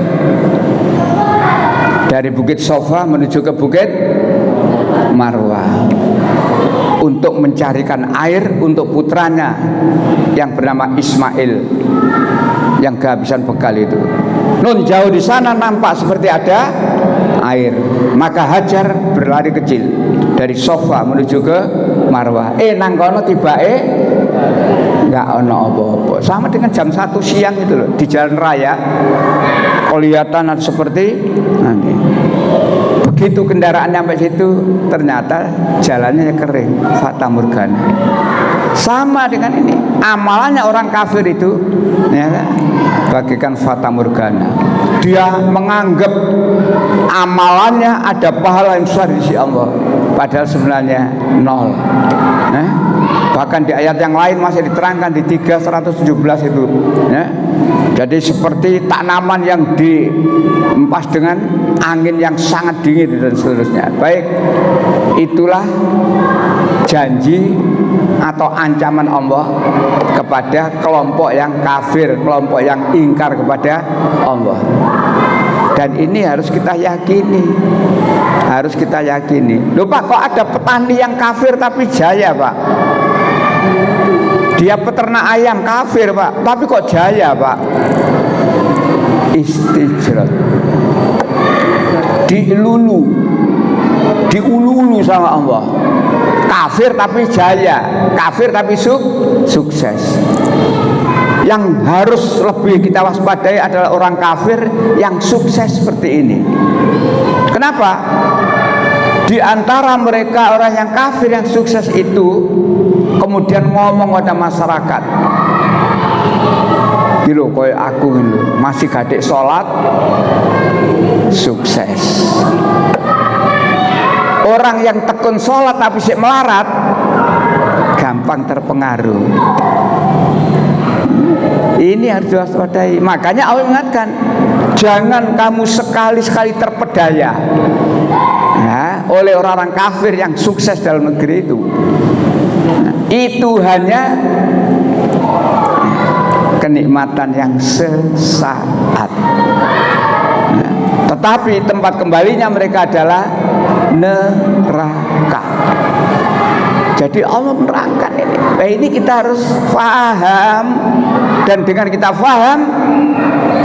dari Bukit Sofa menuju ke Bukit Marwah untuk mencarikan air untuk putranya yang bernama Ismail yang kehabisan bekal itu. Nun jauh di sana nampak seperti ada air, maka Hajar berlari kecil dari Sofa menuju ke Marwah. Nang kono tibake nggak ono apa-apa. Sama dengan jam 1 siang itu loh, di jalan raya kelihatan seperti nanti. Begitu kendaraan sampai situ, ternyata jalannya kering, Fata Morgana. Sama dengan ini, amalannya orang kafir itu ya, bagaikan Fata Morgana. Dia menganggap amalannya ada pahala yang besar di sisi Allah, padahal sebenarnya nol. Bahkan di ayat yang lain masih diterangkan di 3:117 itu ya. Jadi seperti tanaman yang dihempas dengan angin yang sangat dingin dan seterusnya. Baik, Itulah janji atau ancaman Allah kepada kelompok yang kafir, kelompok yang ingkar kepada Allah. Dan ini harus kita yakini. Harus kita yakini. Loh Pak, kok ada petani yang kafir tapi jaya Pak? Dia peternak ayam kafir Pak, tapi kok jaya Pak? Istijrat, diululu sama Allah. Kafir tapi jaya, kafir tapi sukses. Yang harus lebih kita waspadai adalah orang kafir yang sukses seperti ini. Kenapa? Di antara mereka orang yang kafir yang sukses itu kemudian ngomong pada masyarakat, gitu, koyo aku gitu, masih gadek sholat, sukses. Orang yang tekun sholat tapi sik melarat, gampang terpengaruh. Ini harus diwaspadai. Makanya Allah mengatakan, jangan kamu sekali-sekali terpedaya ya, oleh orang-orang kafir yang sukses dalam negeri itu. Itu hanya kenikmatan yang sesaat. Tetapi tempat kembalinya mereka adalah neraka. Jadi Allah menerangkan ini. Nah, ini kita harus paham, dan dengan kita paham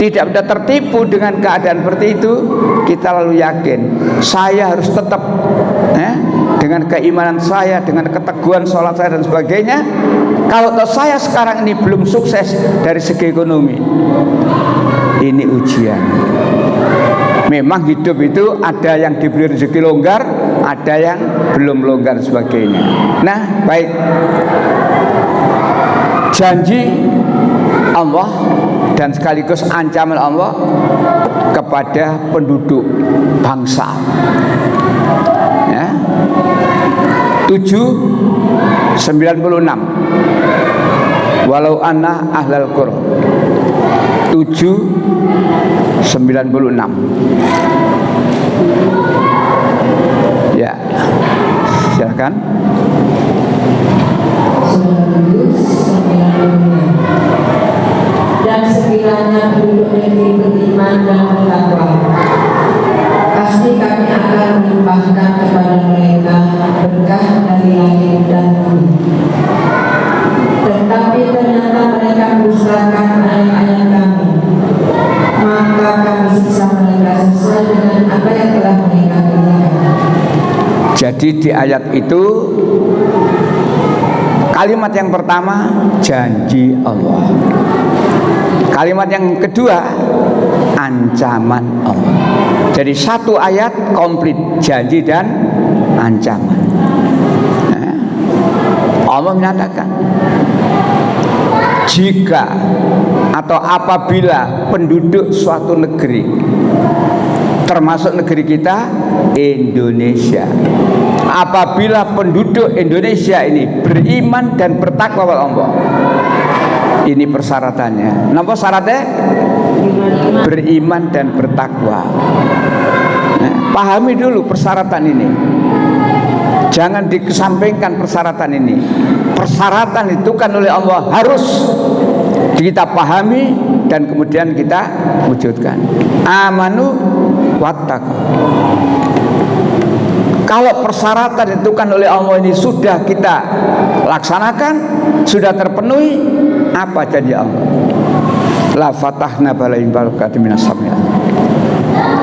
tidak mudah tertipu dengan keadaan seperti itu. Kita lalu yakin saya harus tetap dengan keimanan saya, dengan keteguhan sholat saya dan sebagainya. Kalau saya sekarang ini belum sukses dari segi ekonomi, ini ujian. Memang hidup itu ada yang diberi rezeki longgar, ada yang belum longgar sebagainya. Nah, baik. Janji Allah dan sekaligus ancaman Allah kepada penduduk bangsa. Ya. 7:96. Walau anna ahlal qura. 7:96. Ya, silakan.
7:96. Dan sekiranya penduduk negeri beriman dan bertakwa, pasti kami akan melimpahkan kepada mereka berkah dari langit dan bumi. Tetapi ternyata mereka mendustakan ayat-ayat kami, maka kami siksa mereka sesuai dengan apa yang telah mereka kerjakan.
Jadi di ayat itu kalimat yang pertama janji Allah. Kalimat yang kedua ancaman Allah. Jadi satu ayat komplit janji dan ancaman. Allah menyatakan, jika atau apabila penduduk suatu negeri, termasuk negeri kita Indonesia, apabila penduduk Indonesia ini beriman dan bertakwa kepada Allah, ini persyaratannya. Napa syaratnya? Beriman dan bertakwa. Nah, pahami dulu persyaratan ini. Jangan dikesampingkan persyaratan ini. Persyaratan itu kan oleh Allah harus kita pahami dan kemudian kita wujudkan. Amanu wattaqu. Kalau persyaratan itu kan oleh Allah ini sudah kita laksanakan, sudah terpenuhi, apa janji Allah? La fatahna balaim barakati minas samia.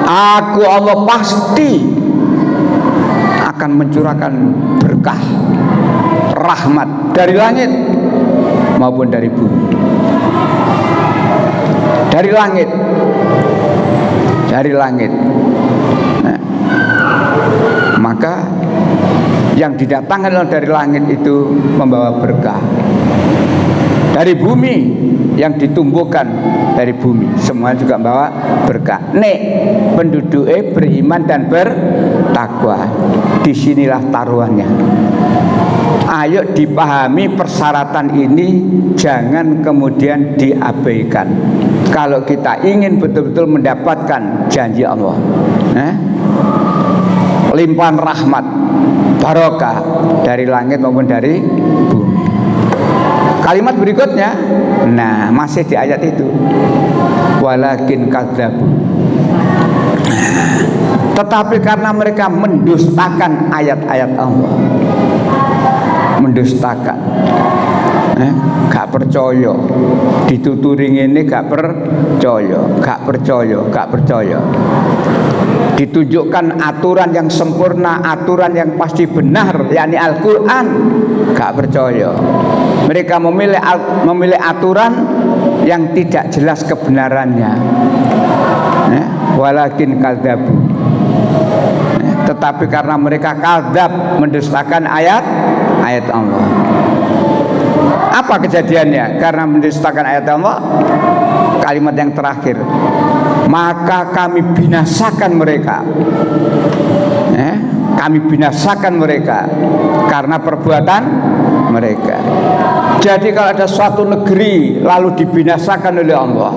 Aku Allah pasti akan mencurahkan berkah, rahmat dari langit maupun dari bumi. Dari langit, dari langit. Nah, maka yang didatangkan dari langit itu membawa berkah. Dari bumi yang ditumbuhkan dari bumi semua juga membawa berkah. Nek penduduknya beriman dan bertakwa, disinilah taruhannya. Ayo dipahami persyaratan ini, jangan kemudian diabaikan. Kalau kita ingin betul-betul mendapatkan janji Allah, limpahan rahmat, barokah dari langit maupun dari bumi. Kalimat berikutnya, nah masih di ayat itu, walakin kadzabu. Tetapi karena mereka mendustakan ayat-ayat Allah, mendustakan, gak percaya, dituturi ini gak percaya, ditunjukkan aturan yang sempurna, aturan yang pasti benar, yakni Al-Quran, gak percaya. Mereka memilih aturan yang tidak jelas kebenarannya. Walakin kadzabu. Tetapi karena mereka kadzab, mendustakan ayat Allah. Apa kejadiannya? Karena mendustakan ayat Allah, kalimat yang terakhir, maka kami binasakan mereka. Kami binasakan mereka karena perbuatan mereka. Jadi kalau ada suatu negeri lalu dibinasakan oleh Allah,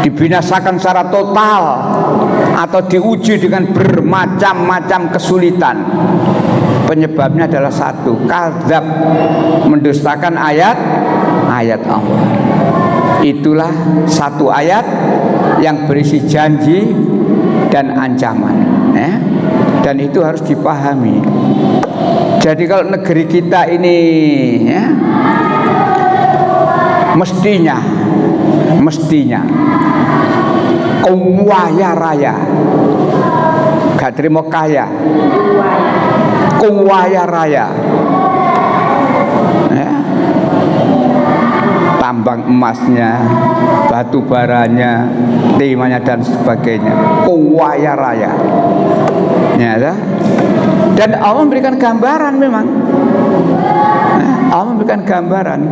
dibinasakan secara total atau diuji dengan bermacam-macam kesulitan, penyebabnya adalah satu, kadzab, mendustakan ayat Allah. Itulah satu ayat yang berisi janji dan ancaman, dan itu harus dipahami. Jadi kalau negeri kita ini mestinya kaya raya, gak terima kaya, kaya raya, tambang emasnya, batu baranya, timahnya dan sebagainya, kaya raya, dan Allah memberikan gambaran memang. Allah memberikan gambaran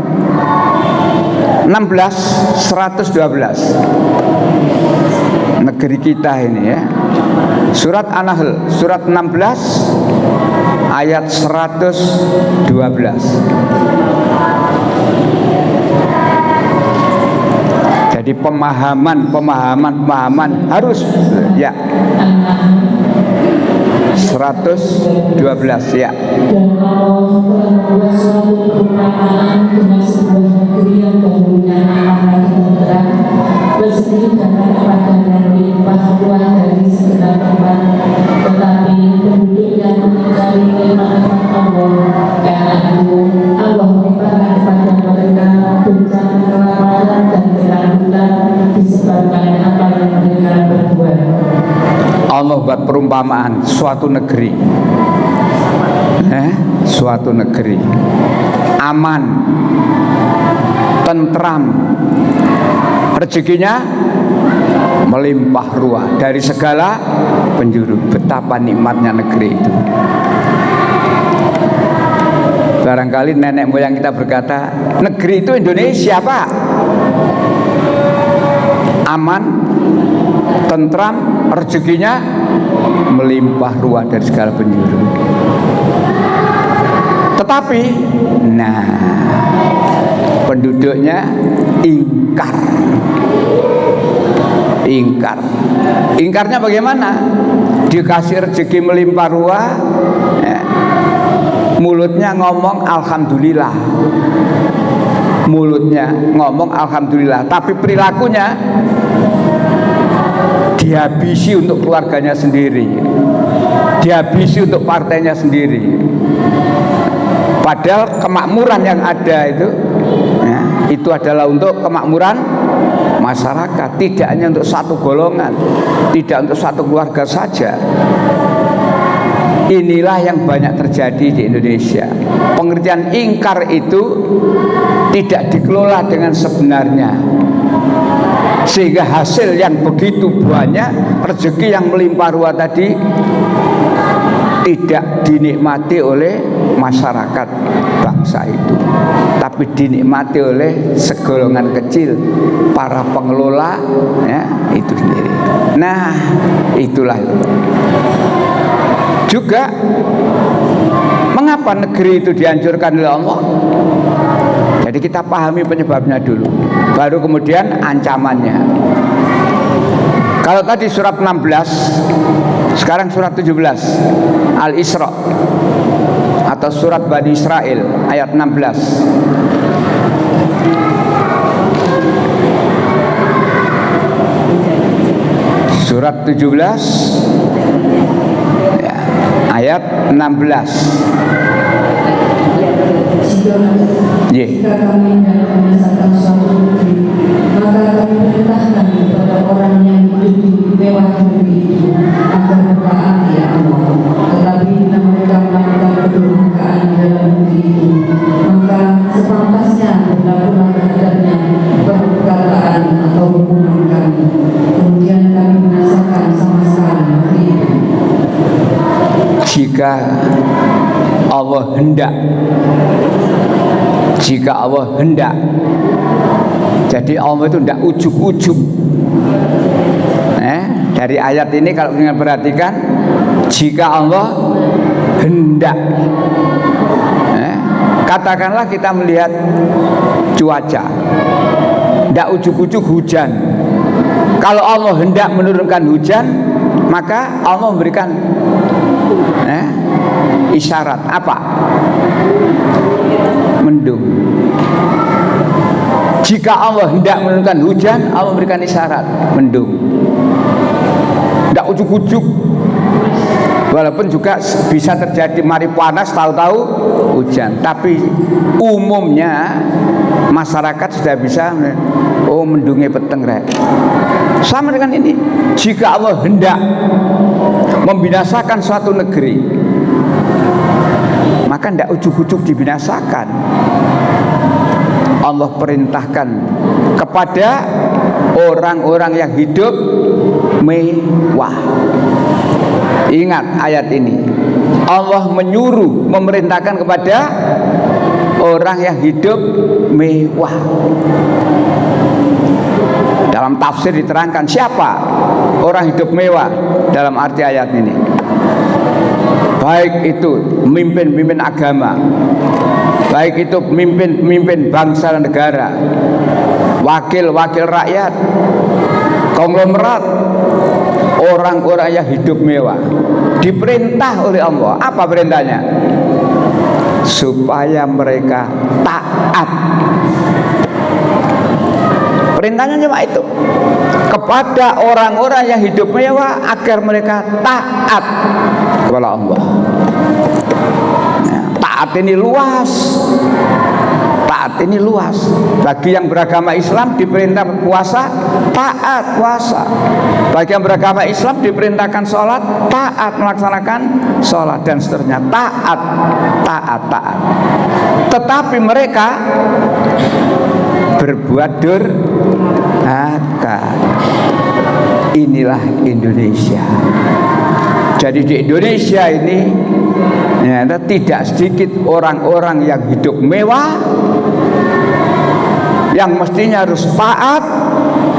16:112 negeri kita ini Surat An-Nahl surat 16 ayat 112. Jadi pemahaman harus 112 ya.
Dan Allah telah membuat suatu perumpamaan dengan sebuah negeri yang dahulunya amat tenteram, bersih dan berlimpah dan berlimpah ruah dari segala tempat, tetapi penduduknya mengingkari nikmat Allah. Karena itu Allah menimpakan kepada mereka bencana kelaparan dan keracunan disebabkan apa yang mereka berbuat.
Allah buat perumpamaan suatu negeri, suatu negeri aman, tentram, rezekinya melimpah ruah dari segala penjuru. Betapa nikmatnya negeri itu. Barangkali nenek moyang kita berkata, negeri itu Indonesia, Pak. Aman, tentram, rezekinya melimpah ruah dari segala penjuru. Tetapi penduduknya ingkarnya bagaimana? Dikasih rezeki melimpah ruah, mulutnya ngomong alhamdulillah, tapi perilakunya dihabisi untuk keluarganya sendiri, dihabisi untuk partainya sendiri. Padahal kemakmuran yang ada itu adalah untuk kemakmuran masyarakat, tidak hanya untuk satu golongan, tidak untuk satu keluarga saja. Inilah yang banyak terjadi di Indonesia. Pengertian ingkar itu tidak dikelola dengan sebenarnya, sehingga hasil yang begitu banyak, rezeki yang melimpah ruah tadi tidak dinikmati oleh masyarakat bangsa itu, tapi dinikmati oleh segolongan kecil, para pengelola itu sendiri. Nah, itulah juga mengapa negeri itu dihancurkan oleh Allah. Jadi kita pahami penyebabnya dulu, baru kemudian ancamannya. Kalau tadi surat 16 Sekarang surat 17 Al-Isra atau surat Bani Israel ayat 16. Surat 17 ya, ayat 16.
Jika kami hendak membinasakan suatu negeri, maka kami perintahkan kepada orang yang hidup di mewah negeri itu agar bertaat ya Allah. Tetapi bila mereka melakukan kedurhakaan di dalam negeri itu, maka sepantasnya berlakulah terhadapnya perkataan atau hukuman kami. Kemudian kami binasakan sama sekali negeri itu.
Jika Allah hendak, jika Allah hendak, jadi Allah itu tidak ujuk-ujuk. Dari ayat ini kalau kita perhatikan, jika Allah hendak, katakanlah kita melihat cuaca, tidak ujuk-ujuk hujan. Kalau Allah hendak menurunkan hujan, maka Allah memberikan isyarat apa? Mendung. Jika Allah hendak menurunkan hujan, Allah memberikan isyarat mendung. Tidak ujuk-ujuk. Walaupun juga bisa terjadi mari panas tahu-tahu hujan, tapi umumnya masyarakat sudah bisa mendungi peteng rek. Sama dengan ini, jika Allah hendak membinasakan suatu negeri, maka tidak ujuk-ujuk dibinasakan. Allah perintahkan kepada orang-orang yang hidup mewah. Ingat ayat ini, Allah menyuruh, memerintahkan kepada orang yang hidup mewah. Dalam tafsir diterangkan siapa orang hidup mewah dalam arti ayat ini. Baik itu pemimpin-pemimpin agama, baik itu pemimpin bangsa dan negara, wakil-wakil rakyat, konglomerat, orang-orang yang hidup mewah diperintah oleh Allah. Apa perintahnya? Supaya mereka taat. Perintahnya cuma itu, kepada orang-orang yang hidup mewah agar mereka taat kepada Allah. Taat ini luas. Taat ini luas. Bagi yang beragama Islam diperintah puasa, taat puasa. Bagi yang beragama Islam diperintahkan sholat, taat melaksanakan sholat, dan seterusnya. Taat. Tetapi mereka berbuat durhaka. Inilah Indonesia. Jadi di Indonesia ini tidak sedikit orang-orang yang hidup mewah, yang mestinya harus taat,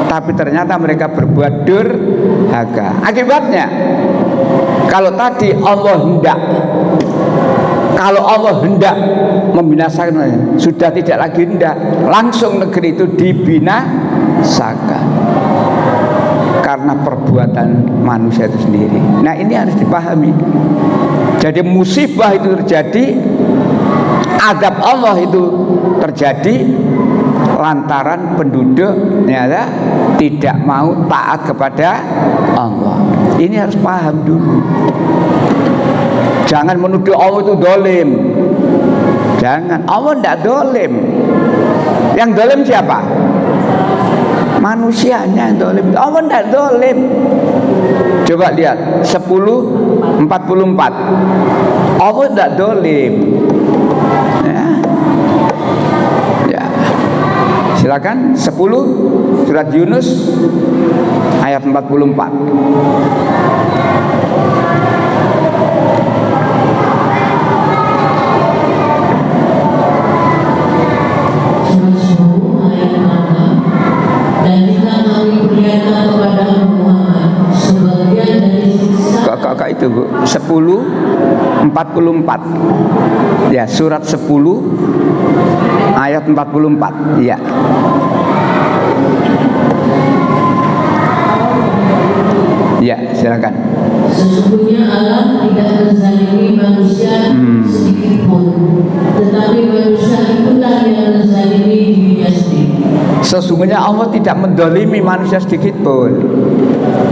tapi ternyata mereka berbuat durhaka. Akibatnya, kalau tadi Allah hendak membinasakan, sudah tidak lagi hendak, langsung negeri itu dibinasakan karena perbuatan manusia itu sendiri. Nah, ini harus dipahami. Jadi musibah itu terjadi, azab Allah itu terjadi lantaran penduduk tidak mau taat kepada Allah. Ini harus paham dulu. Jangan menuduh Allah itu dolim. Jangan, Allah tidak dolim. Yang dolim siapa? Manusianya yang dolim. Allah tidak dolim. Coba lihat 10:44. Allah tidak dolim. Ya. Silakan 10 surat Yunus ayat 44. Kakak itu Bu, 10:44. Ya, surat 10 ayat 44. Ya. Ya, silakan.
Sesungguhnya Allah tidak menzalimi manusia sedikit pun, tetapi manusia itulah yang menzalimi dirinya sendiri.
Sesungguhnya Allah tidak mendolimi manusia sedikit pun.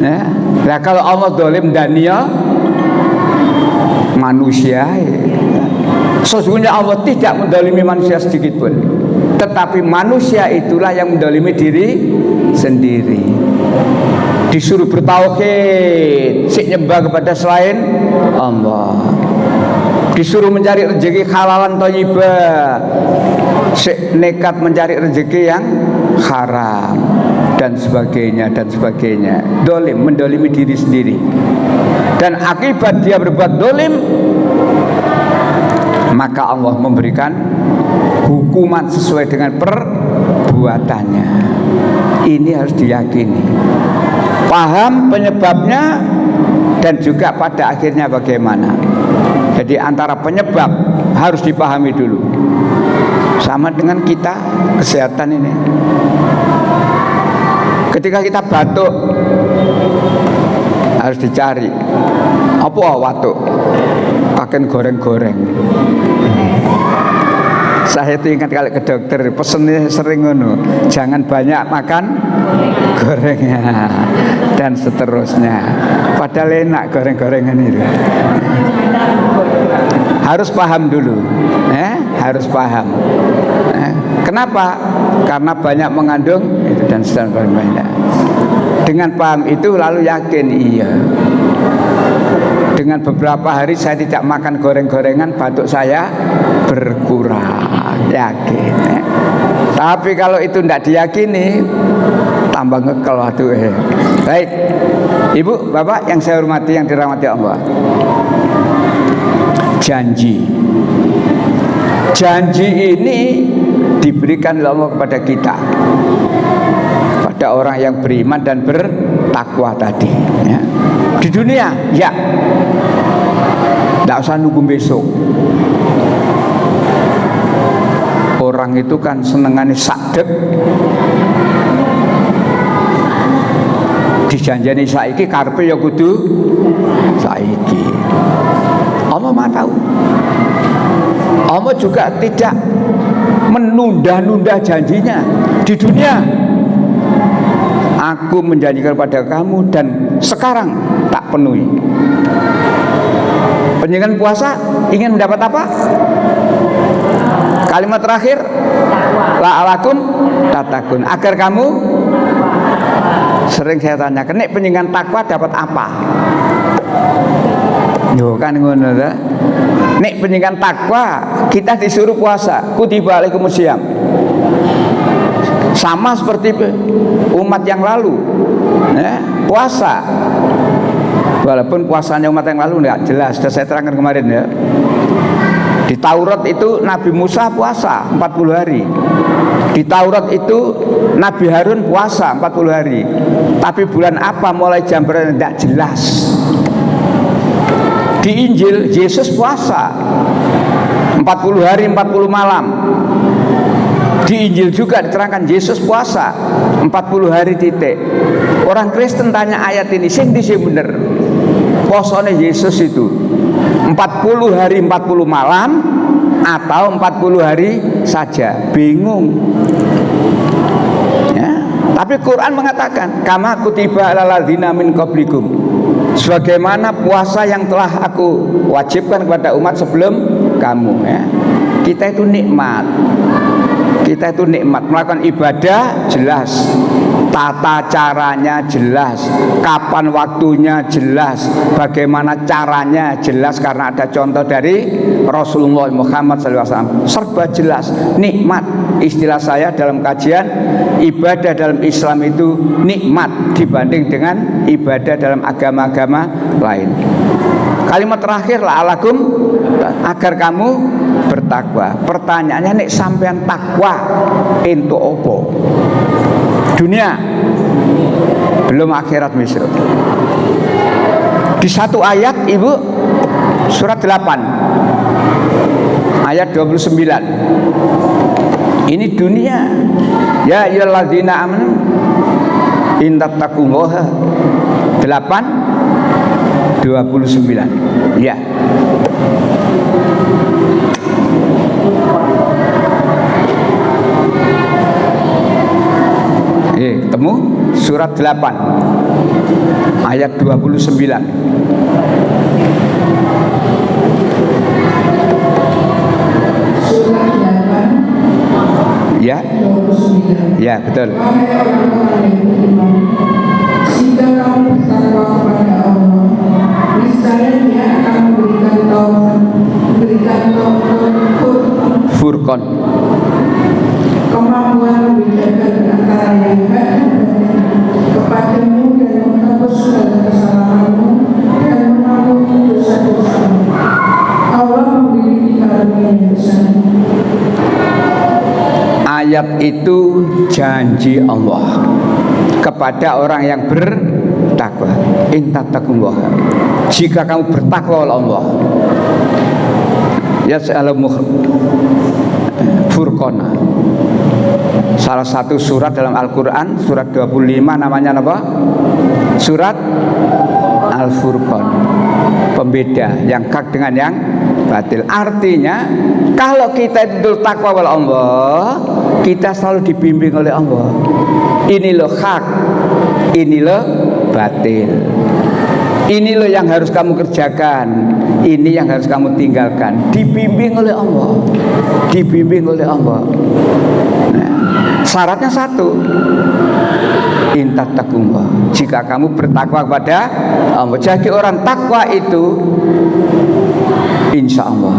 Ya. Nah, kalau Allah dolim dan dia manusia, sesungguhnya Allah tidak mendolimi manusia sedikit pun, tetapi manusia itulah yang mendolimi diri sendiri. Disuruh bertauhid, sik nyembah kepada selain Allah. Disuruh mencari rezeki halalan thayyibah, sik nekat mencari rezeki yang haram, dan sebagainya dan sebagainya. Dolim, mendolimi diri sendiri. Dan akibat dia berbuat dolim, maka Allah memberikan hukuman sesuai dengan perbuatannya. Ini harus diyakini. Paham penyebabnya dan juga pada akhirnya bagaimana. Jadi antara penyebab harus dipahami dulu. Sama dengan kita kesehatan ini. Ketika kita batuk harus dicari apa watuk, pakai goreng-goreng. Saya itu ingat kalau ke dokter pesennya sering ngono, jangan banyak makan gorengnya dan seterusnya. Padahal enak goreng-gorengan itu. Harus paham dulu, harus paham. Kenapa? Karena banyak mengandung itu dan sebagainya. Dengan paham itu lalu yakin, iya. Dengan beberapa hari saya tidak makan goreng-gorengan, batuk saya berkurang, yakin. Tapi kalau itu tidak diyakini, tambah ngekel waduh. Baik, Ibu, Bapak yang saya hormati, yang dirahmati Allah. Janji ini diberikan oleh Allah kepada kita, pada orang yang beriman dan bertakwa tadi, ya. Di dunia, ya, tidak usah nunggu besok. Orang itu kan senengannya sadek, dijanjani saiki karpe ya kudu saiki. Allah Maha tahu. Allah juga tidak menunda-nunda janjinya. Di dunia, aku menjanjikan pada kamu dan sekarang tak penuhi. Penjanjian puasa ingin mendapat apa? Kalimat terakhir, la'alakum tatakun, agar kamu. Sering saya tanyakan, nek penjanjian takwa dapat apa? Yo kan ngono ta. Nek penjanjian takwa kita disuruh puasa, kutiba alaikumusiyam. Sama seperti umat yang lalu, ya, puasa. Walaupun puasanya umat yang lalu enggak jelas, sudah saya terangkan kemarin ya. Di Taurat itu Nabi Musa puasa 40 hari. Di Taurat itu Nabi Harun puasa 40 hari. Tapi bulan apa, mulai jam berapa tidak jelas. Di Injil Yesus puasa 40 hari 40 malam. Di Injil juga diterangkan Yesus puasa 40 hari titik. Orang Kristen tanya ayat ini, sing di sing bener. Posone Yesus itu 40 hari 40 malam atau 40 hari saja, bingung. Ya, tapi Quran mengatakan kama kutiba alal ladzina min qablikum, sebagaimana puasa yang telah aku wajibkan kepada umat sebelum kamu, ya. Kita itu nikmat. Kita itu nikmat, melakukan ibadah jelas, tata caranya jelas, kapan waktunya jelas, bagaimana caranya jelas, karena ada contoh dari Rasulullah Muhammad SAW. Serba jelas, nikmat. Istilah saya dalam kajian, ibadah dalam Islam itu nikmat dibanding dengan ibadah dalam agama-agama lain. Kalimat terakhir, la'alakum, agar kamu bertakwa. Pertanyaannya, nek sampean takwa ento opo? Dunia, belum akhirat misal. Di satu ayat, Ibu, surat 8 ayat 29. Ini dunia. Ya ayyuhalladzina amanu in tattaqullaha. 8 29. Ya. Ketemu surat 8 ayat 29.
Surat 8
Ya.
29.
Ya, betul.
Wahai orang-orang yang beriman, jika kamu bertakwa kepada Allah, niscaya Dia akan memberikan
Furqan.
kemampuan membedakan antara yang baik dan batin kepadamu dan menghapus segala kesalahanmu dan mengampuni dosa-dosamu. Allah memiliki karunia yang besar.
Ayat itu janji Allah kepada orang yang bertakwa. In tattaqullah, jika kamu bertakwa oleh Allah, yas'alumu furqana. Salah satu surat dalam Al-Quran, surat 25, namanya apa? Surat Al-Furqan, pembeda yang hak dengan yang batil. Artinya kalau kita itu takwa oleh Allah, kita selalu dibimbing oleh Allah. Ini loh hak, ini loh batil, ini loh yang harus kamu kerjakan, ini yang harus kamu tinggalkan. Dibimbing oleh Allah, dibimbing oleh Allah. Nah, syaratnya satu, intattaqullah, jika kamu bertakwa kepada Allah. Jadi orang takwa itu insya Allah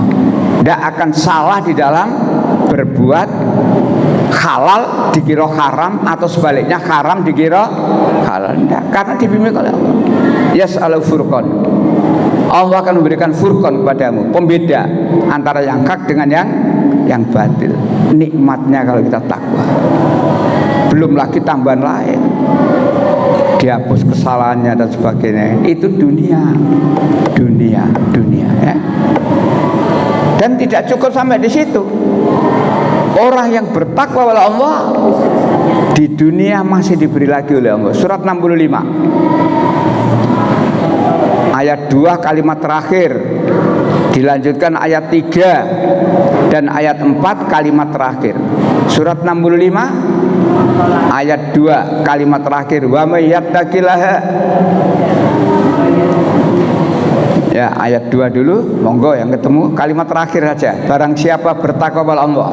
tidak akan salah di dalam berbuat halal dikira haram, atau sebaliknya haram dikira halal. Tidak, karena dibimbing oleh Allah. Yas'alu furqan, Allah akan memberikan furqan kepadamu, pembeda antara yang hak dengan yang batil. Nikmatnya kalau kita takwa. Belum lagi tambahan lain, dihapus kesalahannya dan sebagainya. Itu dunia ya. Dan tidak cukup sampai di situ. Orang yang bertakwa oleh Allah di dunia masih diberi lagi oleh Allah. Surat 65 ayat 2 kalimat terakhir, dilanjutkan ayat 3 dan ayat 4 kalimat terakhir. Surat 65 ayat 2 kalimat terakhir, wa may yattaqillaha. Ya, ayat 2 dulu, monggo yang ketemu kalimat terakhir saja. Barang siapa bertakwa kepada Allah.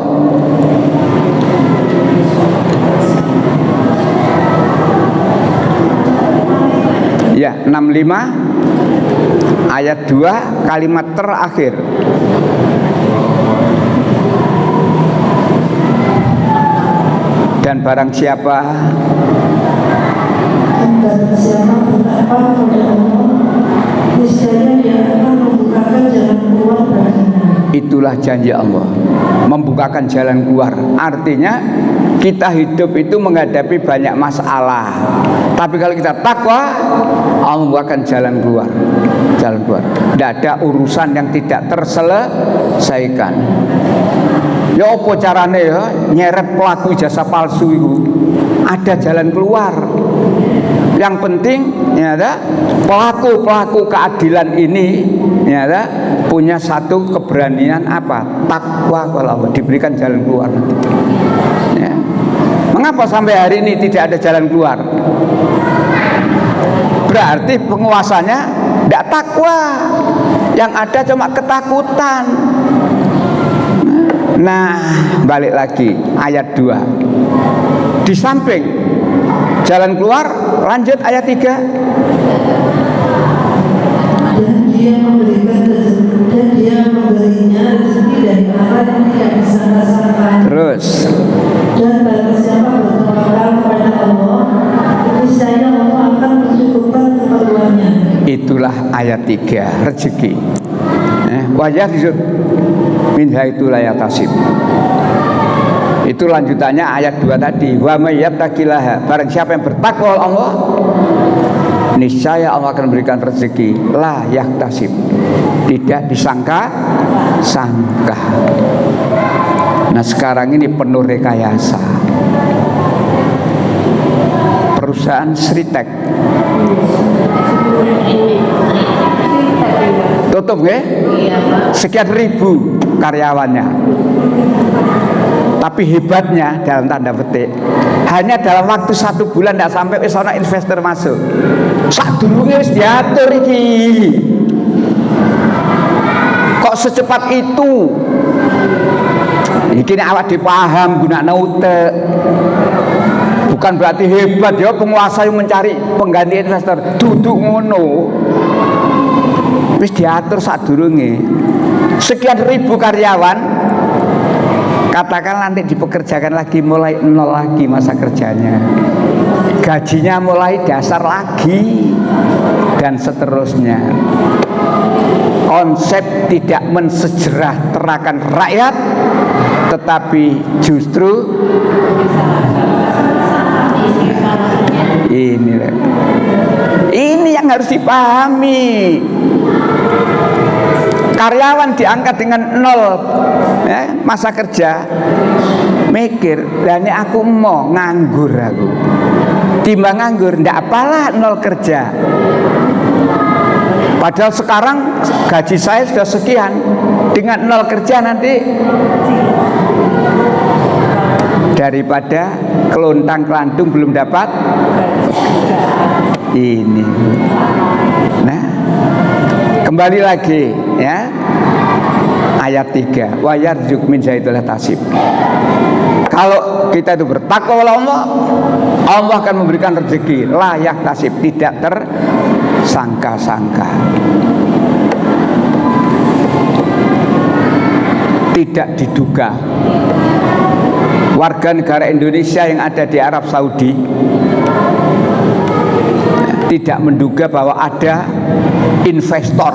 Ya, 65 ayat 2 kalimat terakhir. Dan barang siapa
bertakwa kepada Allah, niscaya Dia akan membukakan jalan keluar baginya.
Itulah janji Allah, membukakan jalan keluar. Artinya kita hidup itu menghadapi banyak masalah, tapi kalau kita takwa, Allah membukakan jalan keluar. Jalan keluar. Tidak ada urusan yang tidak terselesaikan. Ya apa carane ya nyeret pelaku jasa palsu itu? Ada jalan keluar. Yang penting ya ada pelaku keadilan ini ya ada punya satu keberanian apa? Takwa kepada Allah, diberikan jalan keluar. Ya. Mengapa sampai hari ini tidak ada jalan keluar? Berarti penguasanya tidak takwa, yang ada cuma ketakutan. Nah, balik lagi ayat 2. Di samping jalan keluar, lanjut ayat 3.
Dan Dia memberinya rezeki dari arah yang tidak disangka-sangka.
Terus.
Dan barang siapa bertawakal kepada Allah, niscaya Allah akan mencukupkan keperluannya.
Itulah ayat 3, rezeki. Wajah disut min haitsu la yahtasib. Itu lanjutannya ayat 2 tadi. Wa may yattaqillaha, barang siapa yang bertakwa Allah, niscaya Allah akan memberikan rezeki la yahtasib, tidak disangka-sangka. Nah, sekarang ini penuh rekayasa. Perusahaan Sritek Tutup nggih?
Iya, Pak.
Sekian ribu karyawannya. Tapi hebatnya dalam tanda petik, hanya dalam waktu 1 bulan tidak sampai wis ana investor masuk. Sadurunge wis diatur iki. Kok secepat itu? Iki nek awak dipaham gunakna utek. Bukan berarti hebat ya penguasa yang mencari pengganti investor. Duduk ngono. Wis diatur sadurunge. Sekian ribu karyawan, katakan nanti dipekerjakan lagi mulai nol lagi masa kerjanya. Gajinya mulai dasar lagi dan seterusnya. Konsep tidak mensejahterakan rakyat, tetapi justru ini yang harus dipahami. Karyawan diangkat dengan 0 ya, masa kerja, mikir, lah ini aku mau nganggur aku. Timbang nganggur, ndak apalah 0 kerja. Padahal sekarang gaji saya sudah sekian, dengan 0 kerja nanti daripada kelontang-kelantung belum dapat ini. Nah, kembali lagi ya, ayat 3, wa yarzuq min zaitulah tasib. Kalau kita itu bertakwa kepada Allah, Allah akan memberikan rezeki layak tasib, tidak tersangka-sangka, tidak diduga. Warga negara Indonesia yang ada di Arab Saudi tidak menduga bahwa ada investor,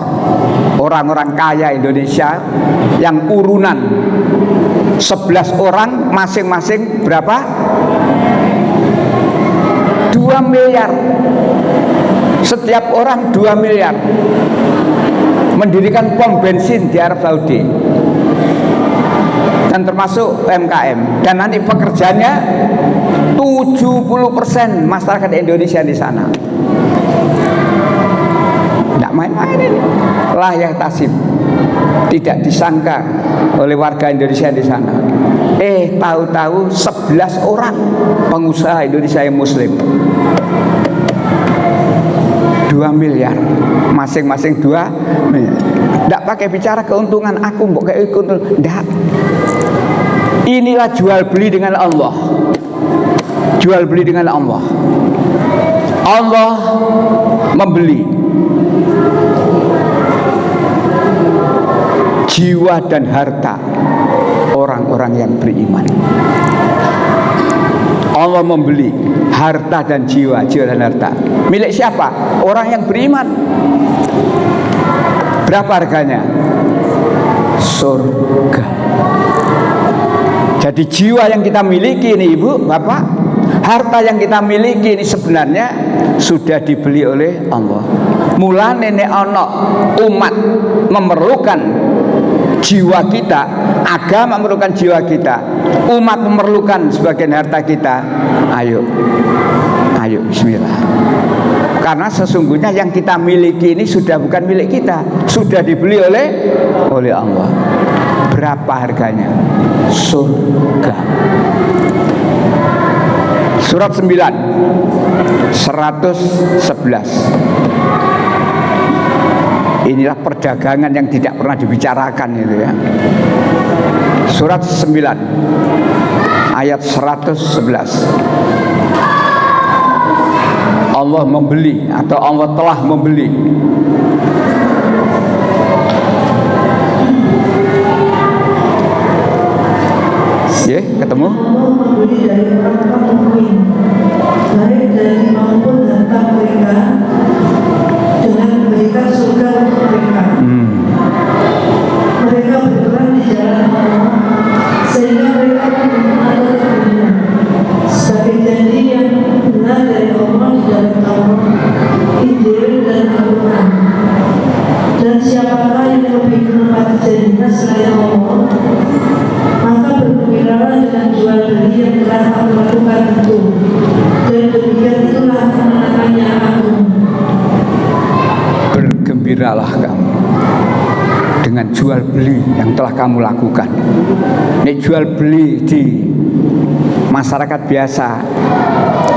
orang-orang kaya Indonesia yang urunan 11 orang masing-masing berapa? 2 miliar. Setiap orang 2 miliar. Mendirikan pom bensin di Arab Saudi. Dan termasuk UMKM. Dan nanti pekerjaannya 70% masyarakat Indonesia di sana. Tidak main-main ini. Layak tasib. Tidak disangka oleh warga Indonesia di sana. Tahu-tahu 11 orang pengusaha Indonesia yang muslim. 2 miliar. Masing-masing 2 miliar. Tidak pakai bicara keuntungan, aku mau kayak keuntungan. Tidak. Inilah jual beli dengan Allah. Jual beli dengan Allah. Allah membeli jiwa dan harta orang-orang yang beriman. Allah membeli harta dan jiwa dan harta. Milik siapa? Orang yang beriman. Berapa harganya? Surga. Jadi jiwa yang kita miliki ini Ibu, Bapak, harta yang kita miliki ini sebenarnya sudah dibeli oleh Allah. Mulane nek ana umat memerlukan jiwa kita, agama memerlukan jiwa kita, umat memerlukan sebagian harta kita, ayo bismillah. Karena sesungguhnya yang kita miliki ini sudah bukan milik kita, sudah dibeli oleh Allah. Berapa harganya? Surga. Surat 9 111. Inilah perdagangan yang tidak pernah dibicarakan itu ya. Surat 9 ayat 111. Allah membeli atau Allah telah membeli ketemu?
Allah membeli dari orang-orang mukmin, baik dari maupun harta mereka, dengan memberikan surga untuk mereka. Mereka berperang di jalan Allah, sehingga mereka menikmati dunia sebagai janji yang benar dari Allah di dalam Taurat, Injil dan Al-Quran.
bergembiralah kamu dengan jual beli yang telah kamu lakukan. Ini jual beli di masyarakat biasa,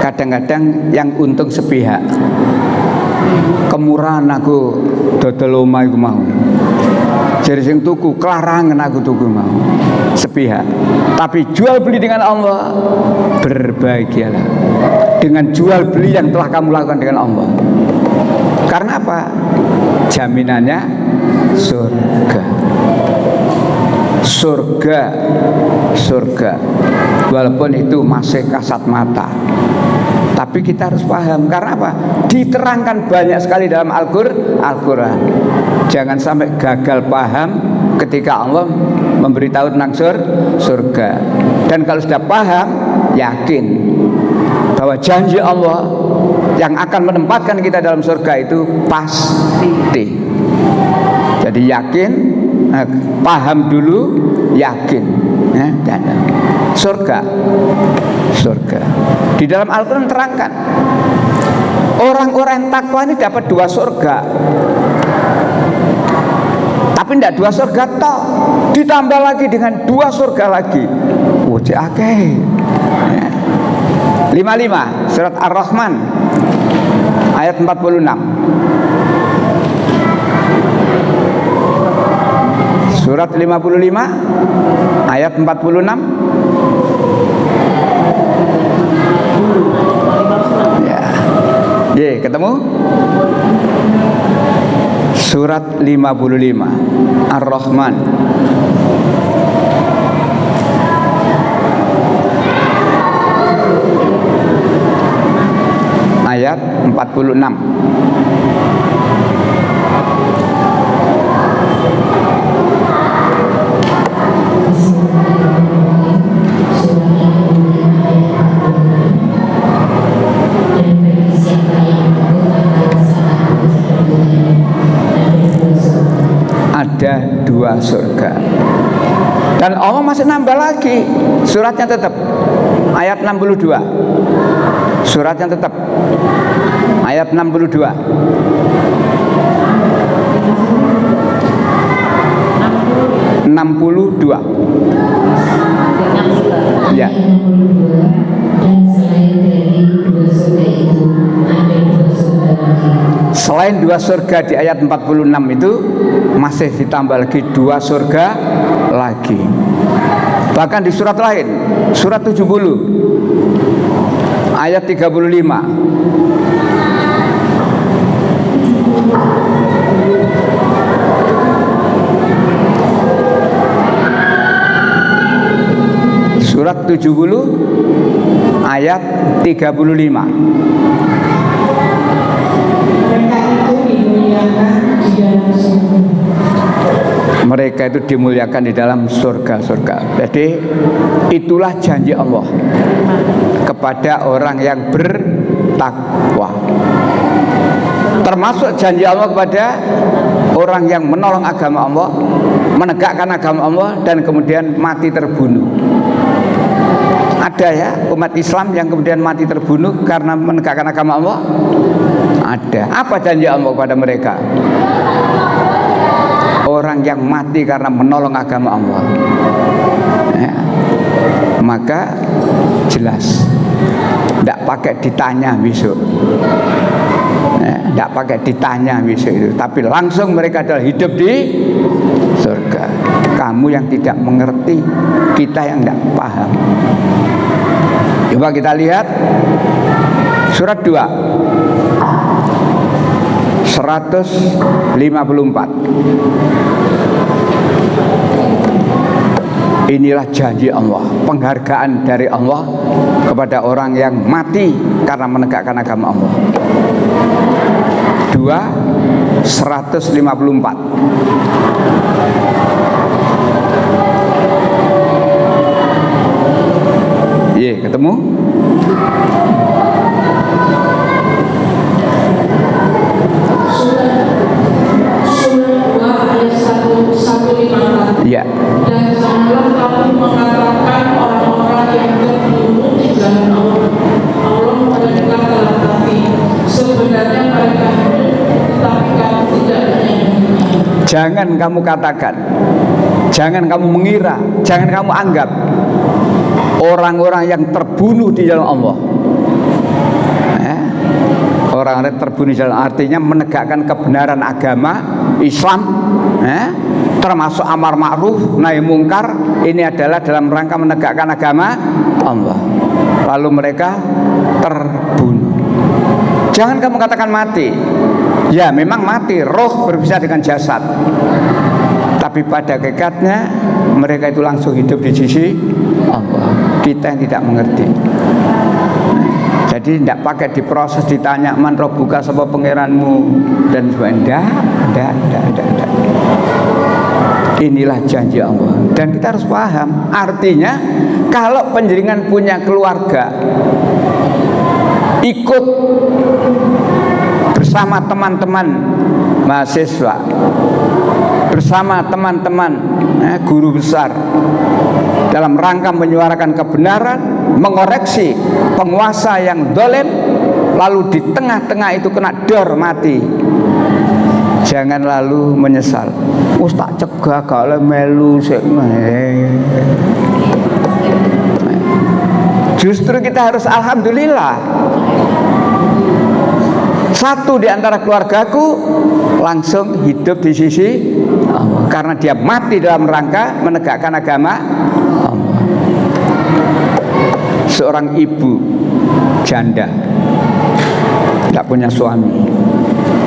kadang-kadang yang untung sepihak. Kemurahan aku dodol omah iku mau. Jadi sing tuku kelarangan aku tuku mau sepihak. Tapi jual beli dengan Allah, berbahagialah dengan jual beli yang telah kamu lakukan dengan Allah. Karena apa? Jaminannya surga. Surga, surga. Walaupun itu masih kasat mata, tapi kita harus paham. Karena apa? Diterangkan banyak sekali dalam Al-Quran. Jangan sampai gagal paham ketika Allah memberitahu tentang surga. Dan kalau sudah paham, yakin bahwa janji Allah yang akan menempatkan kita dalam surga itu pasti. Jadi yakin, paham dulu, yakin, ya, dan surga. Di dalam Al-Quran terangkan, orang-orang yang takwa ini dapat 2 surga. Tapi tidak 2 surga toh, ditambah lagi dengan 2 surga lagi. Oke, ya. 55 surat Ar-Rahman ayat 46. Surat 55 ayat 46. Ya, ketemu? Surat 55 Ar-Rahman ayat 46. Ada 2 surga. Dan Allah masih nambah lagi. Suratnya tetap ayat 62. Suratnya tetap ayat 62. Ya. Selain 2 surga di ayat 46 itu masih ditambah lagi 2 surga lagi. Bahkan di surat lain, surat 70 ayat 35. Surat 70 ayat 35. Mereka itu dimuliakan di dalam surga-surga. Jadi itulah janji Allah kepada orang yang bertakwa. Termasuk janji Allah kepada orang yang menolong agama Allah, menegakkan agama Allah dan kemudian mati terbunuh. Ada ya umat Islam yang kemudian mati terbunuh karena menegakkan agama Allah? Ada. Apa janji Allah kepada mereka? Orang yang mati karena menolong agama Allah, ya, maka jelas tidak pakai ditanya besok, tidak pakai ditanya besok itu, tapi langsung mereka adalah hidup di surga. Kamu yang tidak mengerti, kita yang tidak paham. Coba kita lihat surat 2 154. Inilah janji Allah, penghargaan dari Allah kepada orang yang mati karena menegakkan agama Allah. 2 154. Ye, ketemu? Ya.
Dan janganlah kamu mengatakan orang-orang yang terbunuh di jalan Allah mereka telah mati. Sebenarnya mereka hidup, tetapi kamu tidak
Jangan kamu katakan, jangan kamu mengira, jangan kamu anggap orang-orang yang terbunuh di jalan Allah, orang-orang terbunuh di jalan, artinya menegakkan kebenaran agama Islam, termasuk amar ma'ruf nahi mungkar, ini adalah dalam rangka menegakkan agama Allah, lalu mereka terbunuh. Jangan kamu katakan mati. Ya memang mati, roh berpisah dengan jasad, tapi pada hakikatnya mereka itu langsung hidup di sisi Allah. Kita yang tidak mengerti. Jadi tidak pakai diproses, ditanya man robbuka, sapa pangeranmu dan sebagainya. Tidak. Inilah janji Allah. Dan kita harus paham, artinya kalau penjaringan punya keluarga, ikut bersama teman-teman mahasiswa, bersama teman-teman guru besar dalam rangka menyuarakan kebenaran, mengoreksi penguasa yang dolim, lalu di tengah-tengah itu kena dor mati, jangan lalu menyesal. Tak cegah kalau melu sik. Justru kita harus alhamdulillah, satu di antara keluargaku langsung hidup di sisi Allah, karena dia mati dalam rangka menegakkan agama Allah. Seorang ibu janda, tidak punya suami.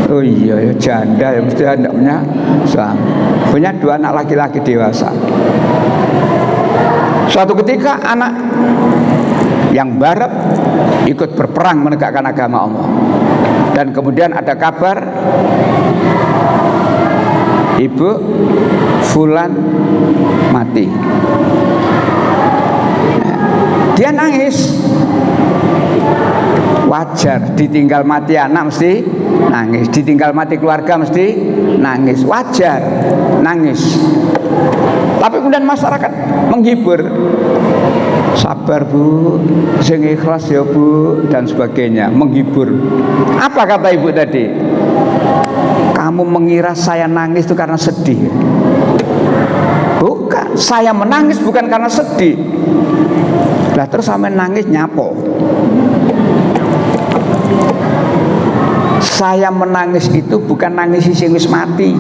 Oh iya, janda ya mesti tidak punya suami. Punya 2 anak laki-laki dewasa. Suatu ketika anak yang barat ikut berperang menegakkan agama Allah, dan kemudian ada kabar ibu fulan mati. Dia nangis. Wajar, ditinggal mati anak mesti nangis, ditinggal mati keluarga mesti nangis, wajar nangis. Tapi kemudian masyarakat menghibur, sabar bu, sing ikhlas ya bu, dan sebagainya, menghibur. Apa kata ibu tadi? Kamu mengira saya nangis itu karena sedih? Bukan, saya menangis bukan karena sedih. Lah terus sampe nangis nyapo? Saya menangis itu bukan nangis sing wis mati.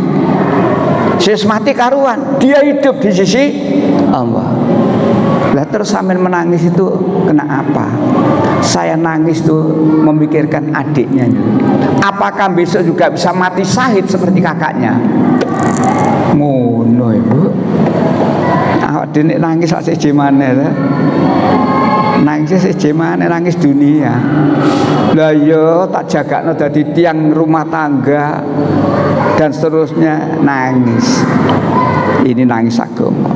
Sing mati karuan, dia hidup di sisi Allah. Lah terus sampean menangis itu kena apa? Saya nangis tuh memikirkan adiknya. Apakah besok juga bisa mati syahid seperti kakaknya? Ngono ibu. Awak dene nangis sak siji maneh ta. Nangis siji maneh nangis dunia. Lah yo tak jagakno dadi tiang rumah tangga dan seterusnya, nangis. Ini nangis agama.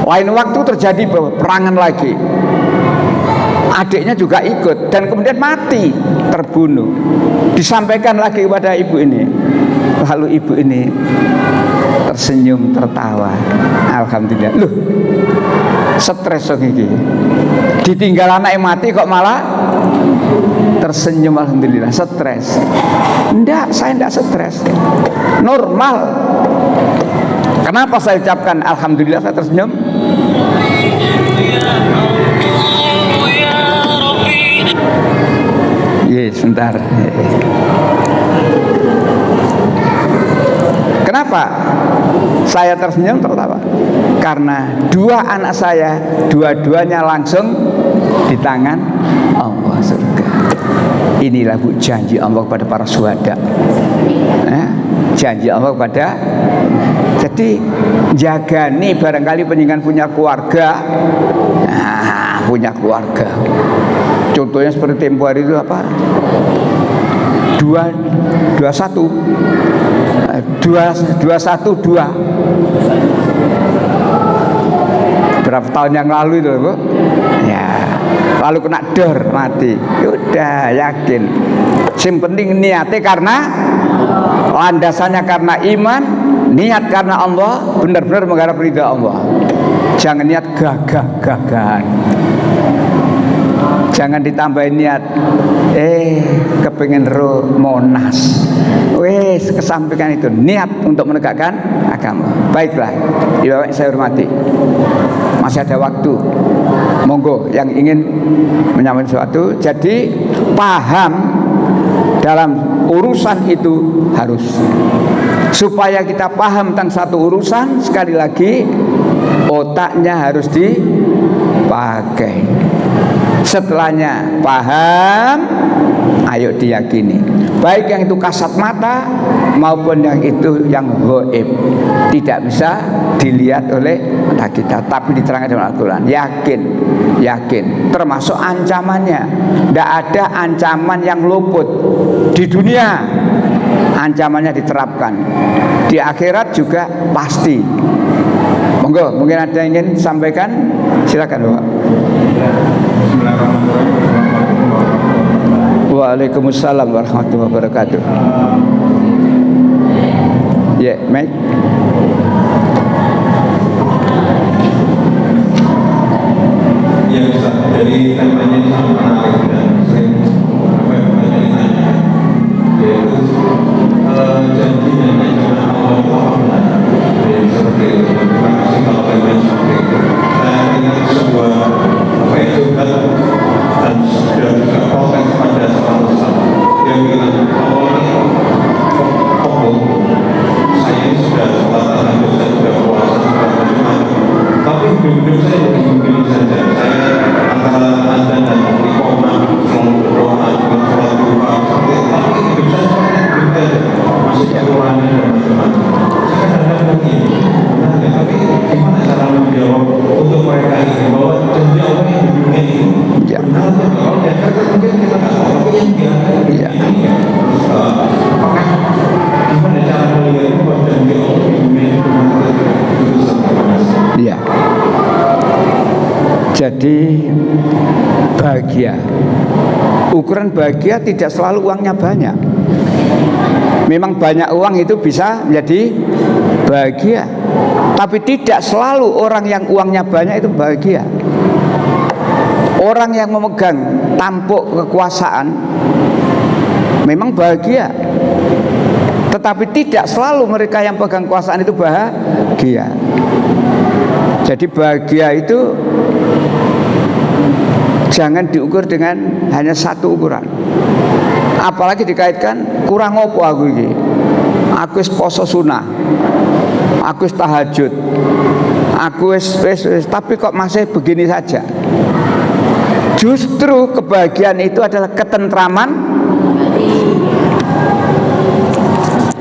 Lain waktu terjadi peperangan lagi, adiknya juga ikut dan kemudian mati, terbunuh. Disampaikan lagi kepada ibu ini, lalu ibu ini tersenyum tertawa. Alhamdulillah. Loh, stres iki. Ditinggal anak yang mati kok malah tersenyum, alhamdulillah. Stres? Enggak, saya enggak stres. Normal. Kenapa saya ucapkan alhamdulillah saya tersenyum? Sebentar. Kenapa saya tersenyum tertawa? Karena 2 anak saya, dua-duanya langsung di tangan Allah surga. Inilah bu janji Allah kepada para syuhada. Janji Allah kepada. Jadi jaga nih, barangkali penjenengan punya keluarga, punya keluarga. Contohnya seperti tempo hari itu apa? 212 berapa tahun yang lalu itu bu? Ya, lalu kena dor mati. Udah yakin. Yang penting niatnya karena landasannya karena iman, niat karena Allah, benar-benar mengharap ridha Allah. Jangan niat gagah-gagahan. Jangan ditambahin niat. Kepengen roh Monas. Wes kesampaikan itu niat untuk menegakkan agama. Baiklah, Bapak saya hormati. Masih ada waktu. Monggo yang ingin menyampaikan sesuatu. Jadi paham dalam urusan itu harus. Supaya kita paham tentang satu urusan, sekali lagi otaknya harus dipakai. Setelahnya paham, ayo diyakini. Baik yang itu kasat mata maupun yang itu yang gaib, tidak bisa dilihat oleh mata kita, tapi diterangkan dalam Al-Quran. Yakin, termasuk ancamannya. Tidak ada ancaman yang luput di dunia. Ancamannya diterapkan, di akhirat juga pasti. Monggo, mungkin ada yang ingin sampaikan, silakan Bapak. Waalaikumsalam warahmatullahi wabarakatuh. Ya, Mike.
Ya Ustaz, dari temanya sangat menarik dan sering banyak ditanya, yaitu janji dan ancaman Allah itu apa benar? Jadi seperti itu. Terima kasih kalau temanya seperti itu. Saya ingat sebuah curhat dan juga protes pada seorang Ustaz yang bilang, Allah ini saya ini sudah sholat tahajud, saya sudah puasa, sudah macam-macam, tapi hidup saya begini saja. Saya antara adzan dan iqamah selalu berdoa, sholat duha seperti itu, tapi hidup saya seperti itu saja, masih kekurangan dan macam-macam. Saya kadang-kadang begini, tapi gimana cara menjawab untuk mereka ini bahwa janji Allah yang di dunia ini benar atau kalau di akhirat mungkin kita nggak tahu, tapi yang di akhirat ini apakah gimana cara melihat bahwa janji Allah di dunia ini benar atau tidak?
Ya. Jadi bahagia, ukuran bahagia tidak selalu uangnya banyak. Memang banyak uang itu bisa menjadi bahagia, tapi tidak selalu orang yang uangnya banyak itu bahagia. Orang yang memegang tampuk kekuasaan memang bahagia, tetapi tidak selalu mereka yang pegang kekuasaan itu bahagia. Jadi bahagia itu jangan diukur dengan hanya satu ukuran. Apalagi dikaitkan kurang opo aku ini. Aku wis poso sunah, aku wis tahajud, aku wis, tapi kok masih begini saja. Justru kebahagiaan itu adalah ketentraman.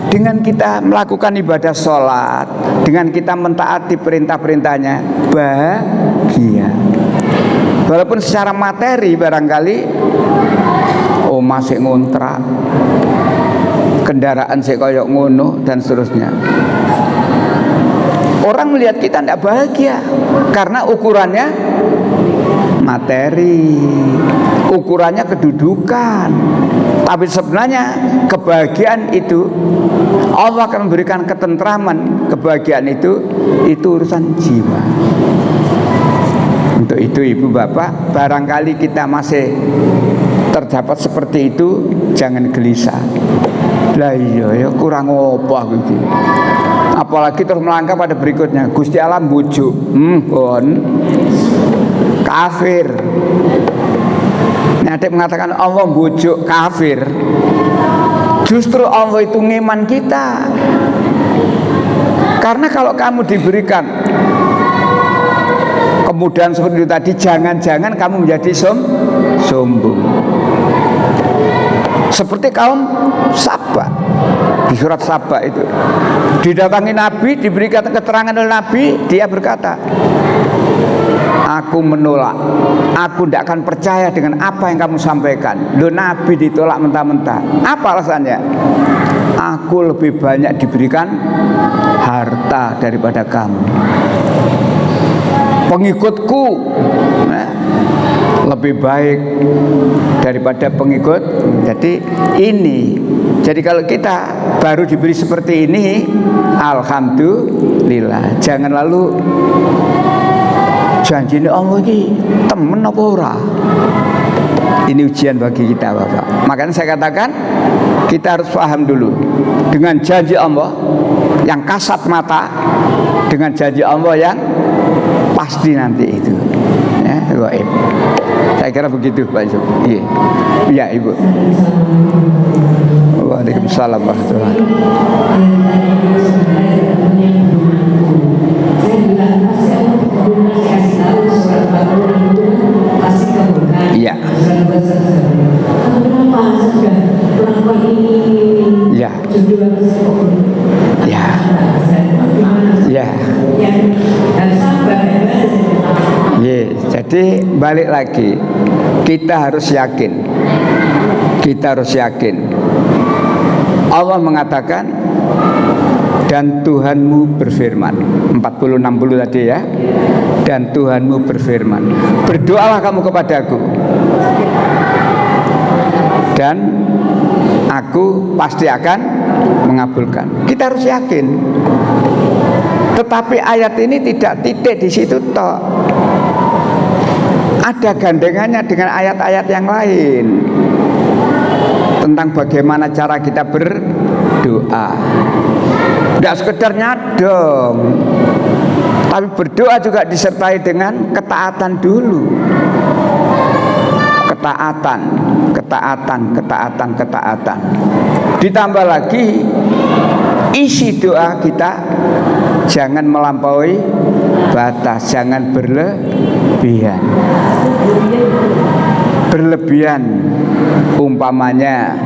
Dengan kita melakukan ibadah sholat, dengan kita mentaati perintah-perintahnya, bahagia. Walaupun secara materi barangkali masih ngontrak, kendaraan saya koyok ngono dan seterusnya. Orang melihat kita tidak bahagia karena ukurannya materi, ukurannya kedudukan. Tapi sebenarnya kebahagiaan itu Allah akan memberikan ketentraman. Kebahagiaan itu urusan jiwa. Untuk itu ibu bapak, barangkali kita masih terdapat seperti itu, jangan gelisah. Lah iya ya kurang apa aku iki. Apalagi terus melangkah pada berikutnya, Gusti Allah bujuk, kon kafir. Ada yang mengatakan Allah bujuk kafir. Justru Allah itu ngeman kita. Karena kalau kamu diberikan kemudahan seperti itu tadi, jangan-jangan kamu menjadi sombong. Seperti kaum Saba di surat Saba itu, didatangi Nabi, diberikan keterangan oleh Nabi, dia berkata, aku menolak, aku tidak akan percaya dengan apa yang kamu sampaikan. Loh, Nabi ditolak mentah-mentah. Apa alasannya? Aku lebih banyak diberikan harta daripada kamu. Pengikutku lebih baik daripada pengikut. Jadi kalau kita baru diberi seperti ini, alhamdulillah. Jangan lalu janji Allah ini temen apa ora? Ini ujian bagi kita, Bapak. Makanya saya katakan kita harus paham dulu dengan janji Allah yang kasat mata dengan janji Allah yang pasti nanti itu. Ya, gaib. Saya kira begitu, Pak Yusuf. Iya. Iya, Ibu. Waalaikumsalam warahmatullahi Iya. Ya. Ya. Ya. Jadi balik lagi, kita harus yakin. Kita harus yakin. Allah mengatakan dan Tuhanmu berfirman 40-60 tadi ya. Dan Tuhanmu berfirman, berdoalah kamu kepadaku dan aku pasti akan mengabulkan. Kita harus yakin. Tetapi ayat ini tidak titik di situ toh. Ada gandengannya dengan ayat-ayat yang lain tentang bagaimana cara kita berdoa. Tidak sekedar nyadong, tapi berdoa juga disertai dengan ketaatan dulu. Ketaatan. Ditambah lagi isi doa kita jangan melampaui batas, jangan berlebihan. Umpamanya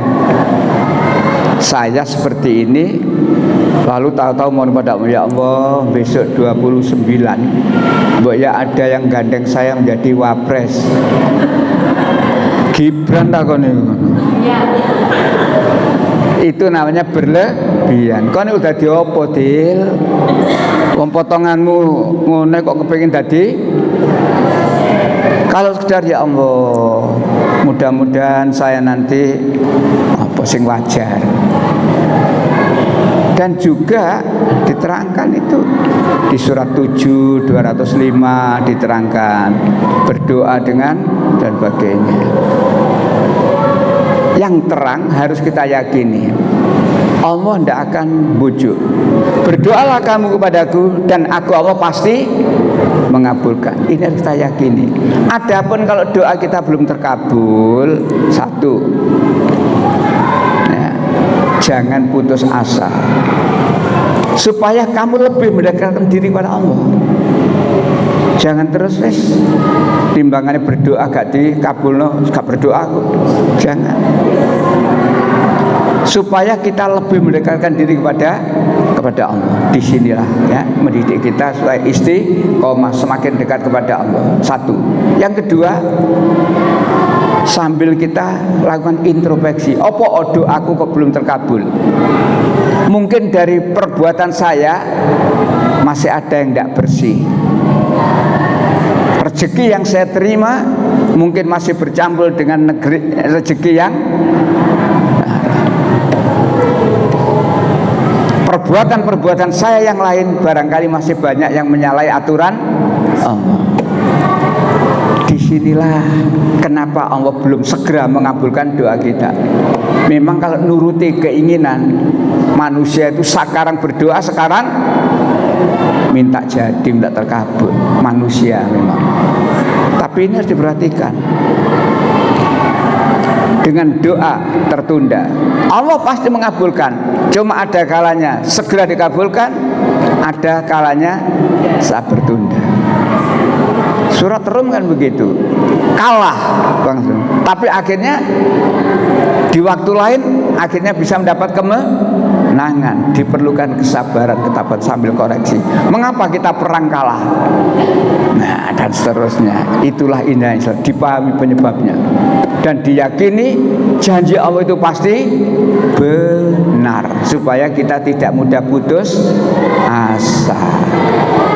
saya seperti ini, lalu tahu-tahu mohon padamu ya Allah besok 29 mbok ya ada yang gandeng saya menjadi wapres Gibran takone. Itu namanya berlebihan. Kau ini udah diopo Dil? Wong potonganmu ngene kok kepengin dadi. Kalau sekedar ya Allah, mudah-mudahan saya nanti apa sing wajar. Dan juga diterangkan itu di surat 7 205 diterangkan berdoa dengan dan sebagainya. Yang terang harus kita yakini Allah tidak akan bujuk. Berdoalah kamu kepadaku dan aku Allah pasti mengabulkan. Ini harus kita yakini. Adapun kalau doa kita belum terkabul, satu, ya, jangan putus asa supaya kamu lebih mendekatkan diri pada Allah. Jangan terus timbangannya berdoa gak dikabulno, gak berdoa aku. Jangan. Supaya kita lebih mendekatkan diri kepada Allah. Disinilah ya mendidik kita supaya istiqomah semakin dekat kepada Allah. Satu. Yang kedua, sambil kita lakukan introspeksi. Apa doaku kok belum terkabul? Mungkin dari perbuatan saya masih ada yang tidak bersih. Rezeki yang saya terima mungkin masih bercampur dengan rezeki yang perbuatan saya yang lain barangkali masih banyak yang menyalahi aturan Allah. Disinilah kenapa Allah belum segera mengabulkan doa kita. Memang kalau nuruti keinginan manusia itu sekarang berdoa, sekarang minta jadi, minta terkabul. Manusia memang. Tapi ini harus diperhatikan. Dengan doa tertunda, Allah pasti mengabulkan. Cuma ada kalanya segera dikabulkan, ada kalanya saat bertunda. Surat Rum kan begitu, kalah langsung. Tapi akhirnya di waktu lain akhirnya bisa mendapat kemenangan. Diperlukan kesabaran, ketabahan sambil koreksi. Mengapa kita perang kalah? Nah, dan seterusnya. Itulah indah Islam, dipahami penyebabnya dan diyakini janji Allah itu pasti benar, supaya kita tidak mudah putus asa.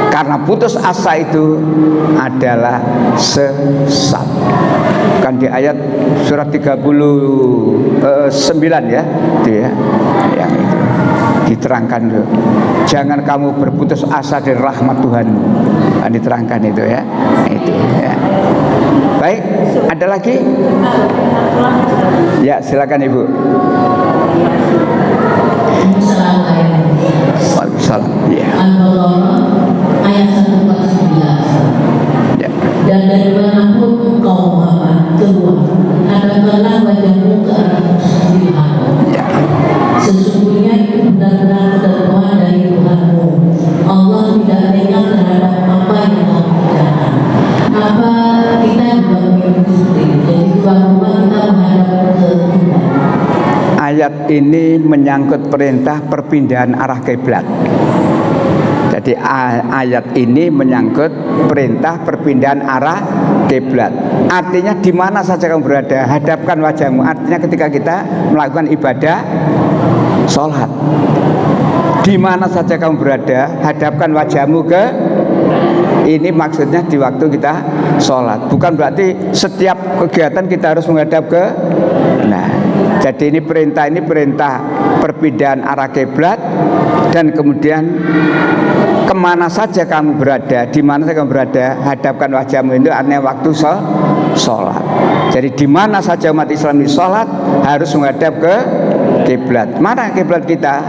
Karena putus asa itu adalah sesat. Kan di ayat surat 39 ya, itu ya, yang itu diterangkan loh. Jangan kamu berputus asa dari rahmat Tuhanmu. diterangkan itu ya. Itu ya. Baik, ada lagi? Ya, silakan Ibu. Waalaikumsalam. Ya.
Al-Baqarah ayat 149.
Ya.
Dan dari manapun engkau Muhammad keluar, hadapkanlah wajahmu ke arah Masjidil Haram.
Ya.
Sesungguhnya itu benar-benar ketentuan dari Tuhanmu. Allah tidak lengah terhadap apa yang kamu kerjakan. Apa kita juga mengikuti seperti itu. Jadi tuan rumah kita menghadap ke kiblat.
Ayat ini menyangkut perintah perpindahan arah kiblat. Jadi ayat ini menyangkut perintah perpindahan arah kiblat. Artinya di mana saja kamu berada, hadapkan wajahmu. Artinya ketika kita melakukan ibadah sholat, di mana saja kamu berada, hadapkan wajahmu ke. Ini maksudnya di waktu kita sholat. Bukan berarti setiap kegiatan kita harus menghadap ke. Nah, jadi ini perintah perpindahan arah kiblat. Dan kemudian kemana saja kamu berada, di mana saja kamu berada, hadapkan wajahmu. Itu artinya waktu sholat. Jadi di mana saja umat Islam di sholat harus menghadap ke kiblat. Mana kiblat kita?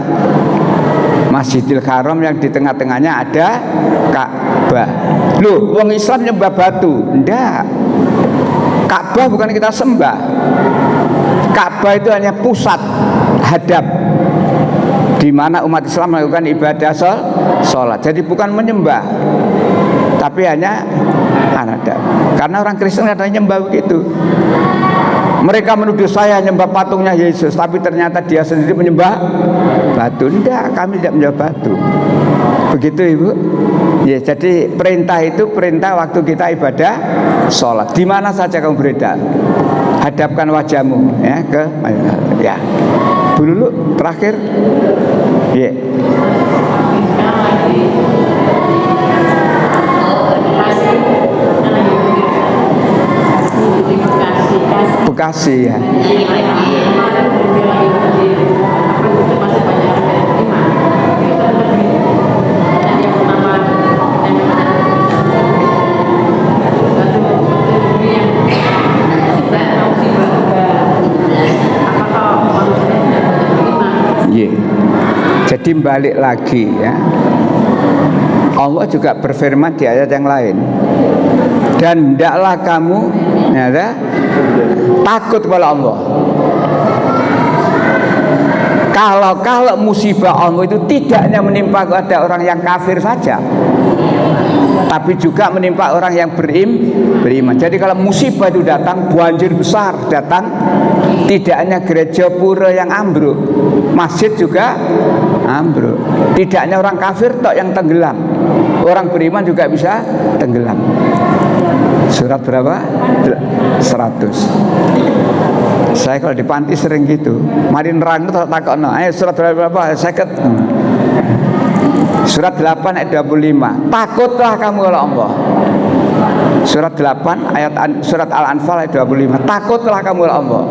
Masjidil Haram yang di tengah-tengahnya ada Ka'bah. Loh, wong Islam nyembah batu? Enggak. Ka'bah bukan kita sembah. Ka'bah itu hanya pusat hadap di mana umat Islam melakukan ibadah sholat. Jadi bukan menyembah, tapi hanya hadap. Karena orang Kristen katanya nyembah begitu. Mereka menuduh saya nyembah patungnya Yesus, tapi ternyata dia sendiri menyembah batu. Tidak, kami tidak menyembah batu. Begitu Ibu. Ya, jadi perintah itu perintah waktu kita ibadah sholat. Di mana saja kamu berada, hadapkan wajahmu ya ke ya. Dulu terakhir. Ya. Bekasi ya. Jadi balik lagi ya, Allah juga berfirman di ayat yang lain, dan hendaklah kamu ya, takut kepada Allah. Kalau musibah Allah itu tidak hanya menimpa kepada orang yang kafir saja, tapi juga menimpa orang yang beriman. Jadi kalau musibah itu datang, banjir besar datang, tidak hanya gereja pura yang ambruk, masjid juga ambruk. Tidak hanya orang kafir tok yang tenggelam, orang beriman juga bisa tenggelam. Surat berapa? 100. Saya kalau di panti sering gitu. Mari nerang itu takokno. Ayo surat berapa? 50. Surat 8 ayat 25. Takutlah kamu oleh Allah. Surat 8 ayat surat Al-Anfal ayat 25. Takutlah kamu oleh Allah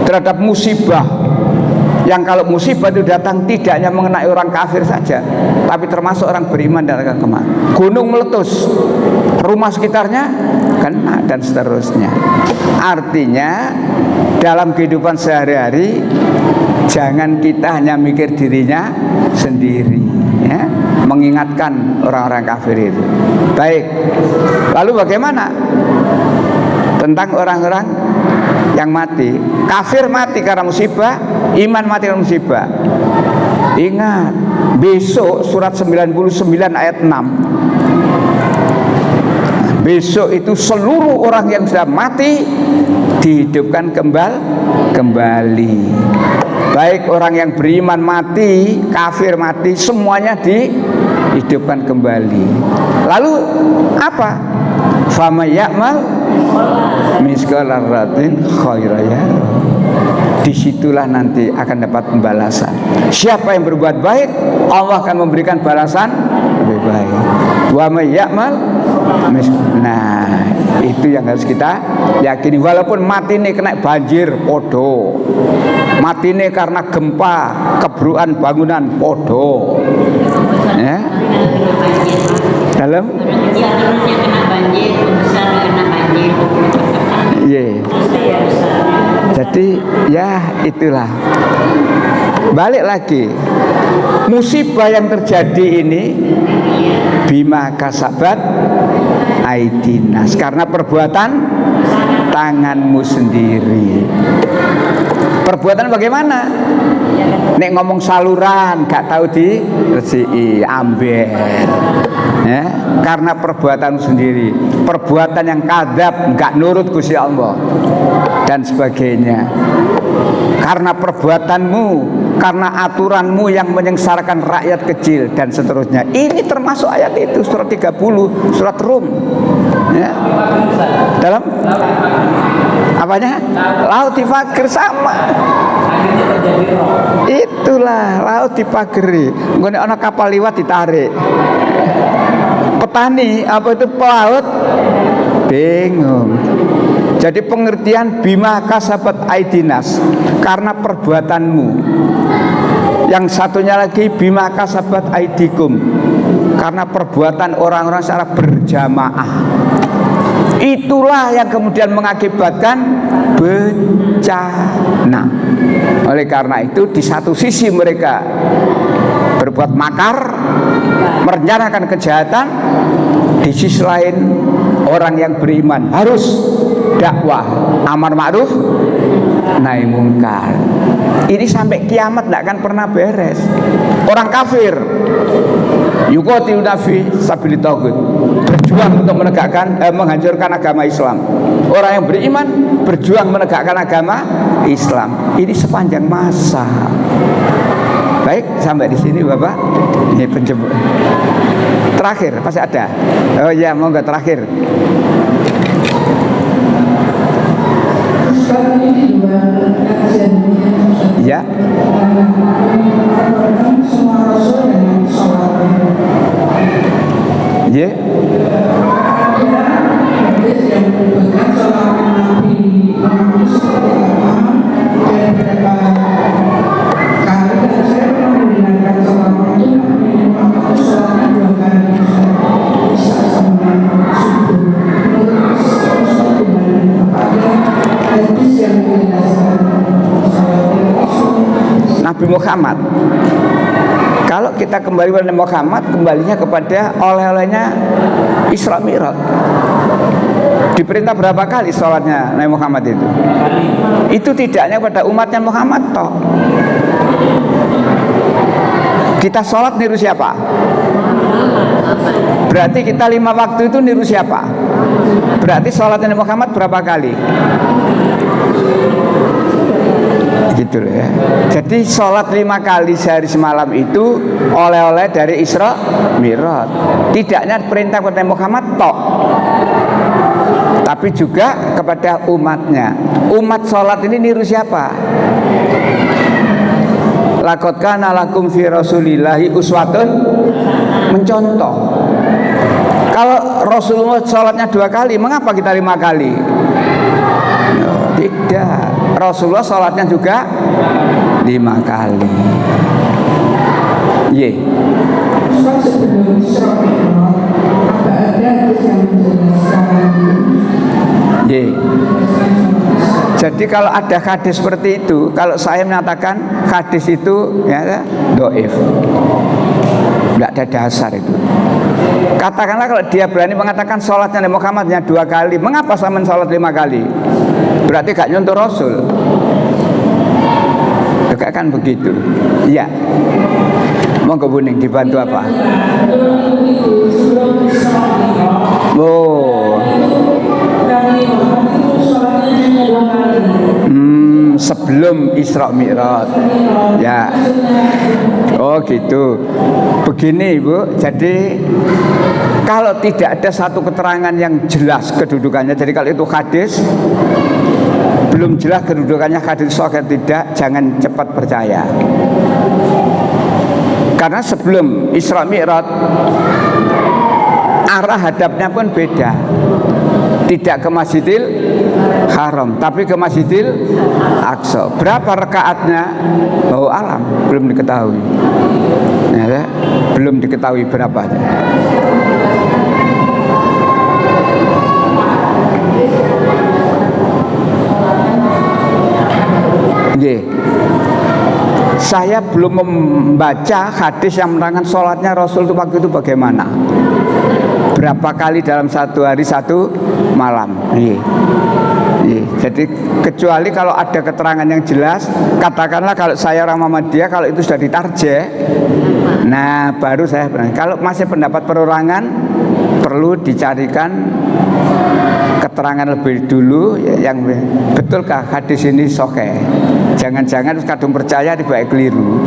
terhadap musibah. Yang kalau musibah itu datang tidak hanya mengenai orang kafir saja, tapi termasuk orang beriman dan orang kemana. Gunung meletus, rumah sekitarnya kena dan seterusnya. Artinya dalam kehidupan sehari-hari jangan kita hanya mikir dirinya sendiri ya, mengingatkan orang-orang kafir itu. Baik, lalu bagaimana tentang orang-orang yang mati? Kafir mati karena musibah, iman mati karena musibah. Ingat, besok surat 99 ayat 6. Besok itu seluruh orang yang sudah mati dihidupkan kembali. Baik orang yang beriman mati, kafir mati, semuanya dihidupkan kembali. Lalu apa? Fama ya'mal miskala dzarratin khairan yarah. Disitulah nanti akan dapat pembalasan. Siapa yang berbuat baik, Allah akan memberikan balasan lebih baik. Wa may ya'mal. Nah, Itu yang harus kita yakini. Walaupun mati nih kena banjir, podo. Mati nih karena gempa, kebruan bangunan, podo. Ya. Dalam? Iya. Jadi ya itulah. Balik lagi, musibah yang terjadi ini bima kasabat aidinas, karena perbuatan tanganmu sendiri. Perbuatan bagaimana? Nek ngomong saluran gak tahu diresiki, amber. Ya, karena perbuatan sendiri, perbuatan yang kadzab, gak nurut Gusti Allah dan sebagainya. Karena perbuatanmu, karena aturanmu yang menyengsarakan rakyat kecil dan seterusnya. Ini termasuk ayat itu, surat 30, surat Rum. Ya. Dalam apanya? Laut dipagir sama. Itulah laut dipageri. Nggone ana kapal liwat ditarik. Petani apa itu pelaut bingung. Jadi pengertian bima kasabat aidinas, karena perbuatanmu. Yang satunya lagi bima kasabat aidikum, karena perbuatan orang-orang secara berjamaah. Itulah yang kemudian mengakibatkan bencana. Oleh karena itu di satu sisi mereka berbuat makar, merencanakan kejahatan, di sisi lain orang yang beriman harus dakwah amar ma'ruf nahi mungkar. Ini sampai kiamat tidak akan pernah beres. Orang kafir yuqatiluna fi sabilit taghut, berjuang untuk menegakkan menghancurkan agama Islam. Orang yang beriman berjuang menegakkan agama Islam. Ini sepanjang masa. Baik, sampai di sini Bapak. Ini penjemput. Terakhir pasti ada. Oh ya, mau nggak terakhir? Ya. Ya. Nabi Muhammad, kalau kita kembali pada Nabi Muhammad, kembalinya kepada oleh-olehnya Isra Mi'raj. Diperintah berapa kali sholatnya Nabi Muhammad itu? Itu tidaknya pada umatnya Muhammad toh. Kita sholat niru siapa? Berarti kita 5 waktu itu niru siapa? Berarti sholatnya Nabi Muhammad berapa kali? Gitu loh ya. Jadi sholat 5 kali sehari semalam itu oleh-oleh dari Isra Mi'raj. Tidaknya perintah kepada Muhammad tok, tapi juga kepada umatnya. Umat sholat ini niru siapa? Laqad kana lakum fi rasulillahi uswatun, mencontoh. Kalau Rasulullah sholatnya 2 kali, mengapa kita 5 kali? No, tidak. Rasulullah sholatnya juga 5 kali. Ye. Ye. Jadi kalau ada hadis seperti itu, kalau saya menyatakan hadis itu ya dhaif, tidak ada dasar itu. Katakanlah kalau dia berani mengatakan sholatnya Nabi Muhammadnya 2 kali, mengapa sama sholat 5 kali? Berarti gak nyontoh Rasul. Dekat kan begitu. Iya. Monggo Buning, dibantu apa? Oh. Sebelum Isra Mi'raj. Ya. Oh gitu. Begini Ibu, jadi kalau tidak ada satu keterangan yang jelas kedudukannya, jadi kalau itu hadis belum jelas kedudukannya hadis sahih tidak, jangan cepat percaya. Karena sebelum Isra Mi'raj arah hadapnya pun beda. Tidak ke Masjidil Haram, tapi ke Masjidil Aqsa. Berapa rakaatnya? Wallahu alam, belum diketahui. Ya, belum diketahui berapa. Saya belum membaca hadis yang menerangkan sholatnya Rasul itu waktu itu bagaimana, berapa kali dalam satu hari satu malam. Jadi kecuali kalau ada keterangan yang jelas, katakanlah kalau saya orang Muhammadiyah, kalau itu sudah ditarjih, nah baru saya. Kalau masih pendapat perorangan, perlu dicarikan keterangan lebih dulu yang betulkah hadis ini sahih. Jangan-jangan kadung percaya tiba keliru.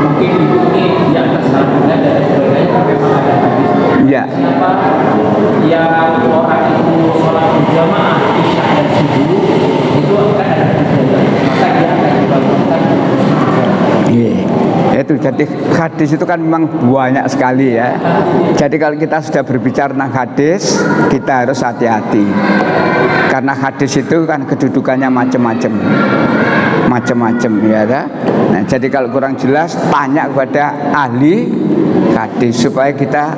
Mungkin di atas harga dan sebagainya, tapi memang ada hadis.
Ya.
Siapa yang orang itu sholat berjamaah isya dan subuh itu akan ada hadis, maka dia akan dibangunkan.
Itu jadi hadis itu kan memang banyak sekali ya. Jadi kalau kita sudah berbicara tentang hadis, kita harus hati-hati karena hadis itu kan kedudukannya macam-macam ya kan? Nah, jadi kalau kurang jelas tanya kepada ahli hadis supaya kita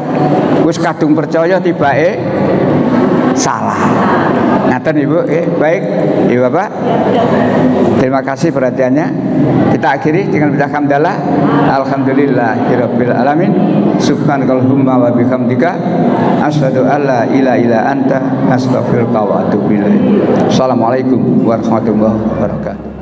wis kadung percaya tibae salah. Ngaten Ibu, baik Ibu Bapak. Terima kasih perhatiannya. Kita akhiri dengan baca hamdalah. Alhamdulillahirabbil alamin. Subhanakallahumma wa bihamdika asyhadu an la ilaha illa anta astaghfiruka wa atubu ilaik. Assalamualaikum warahmatullahi wabarakatuh.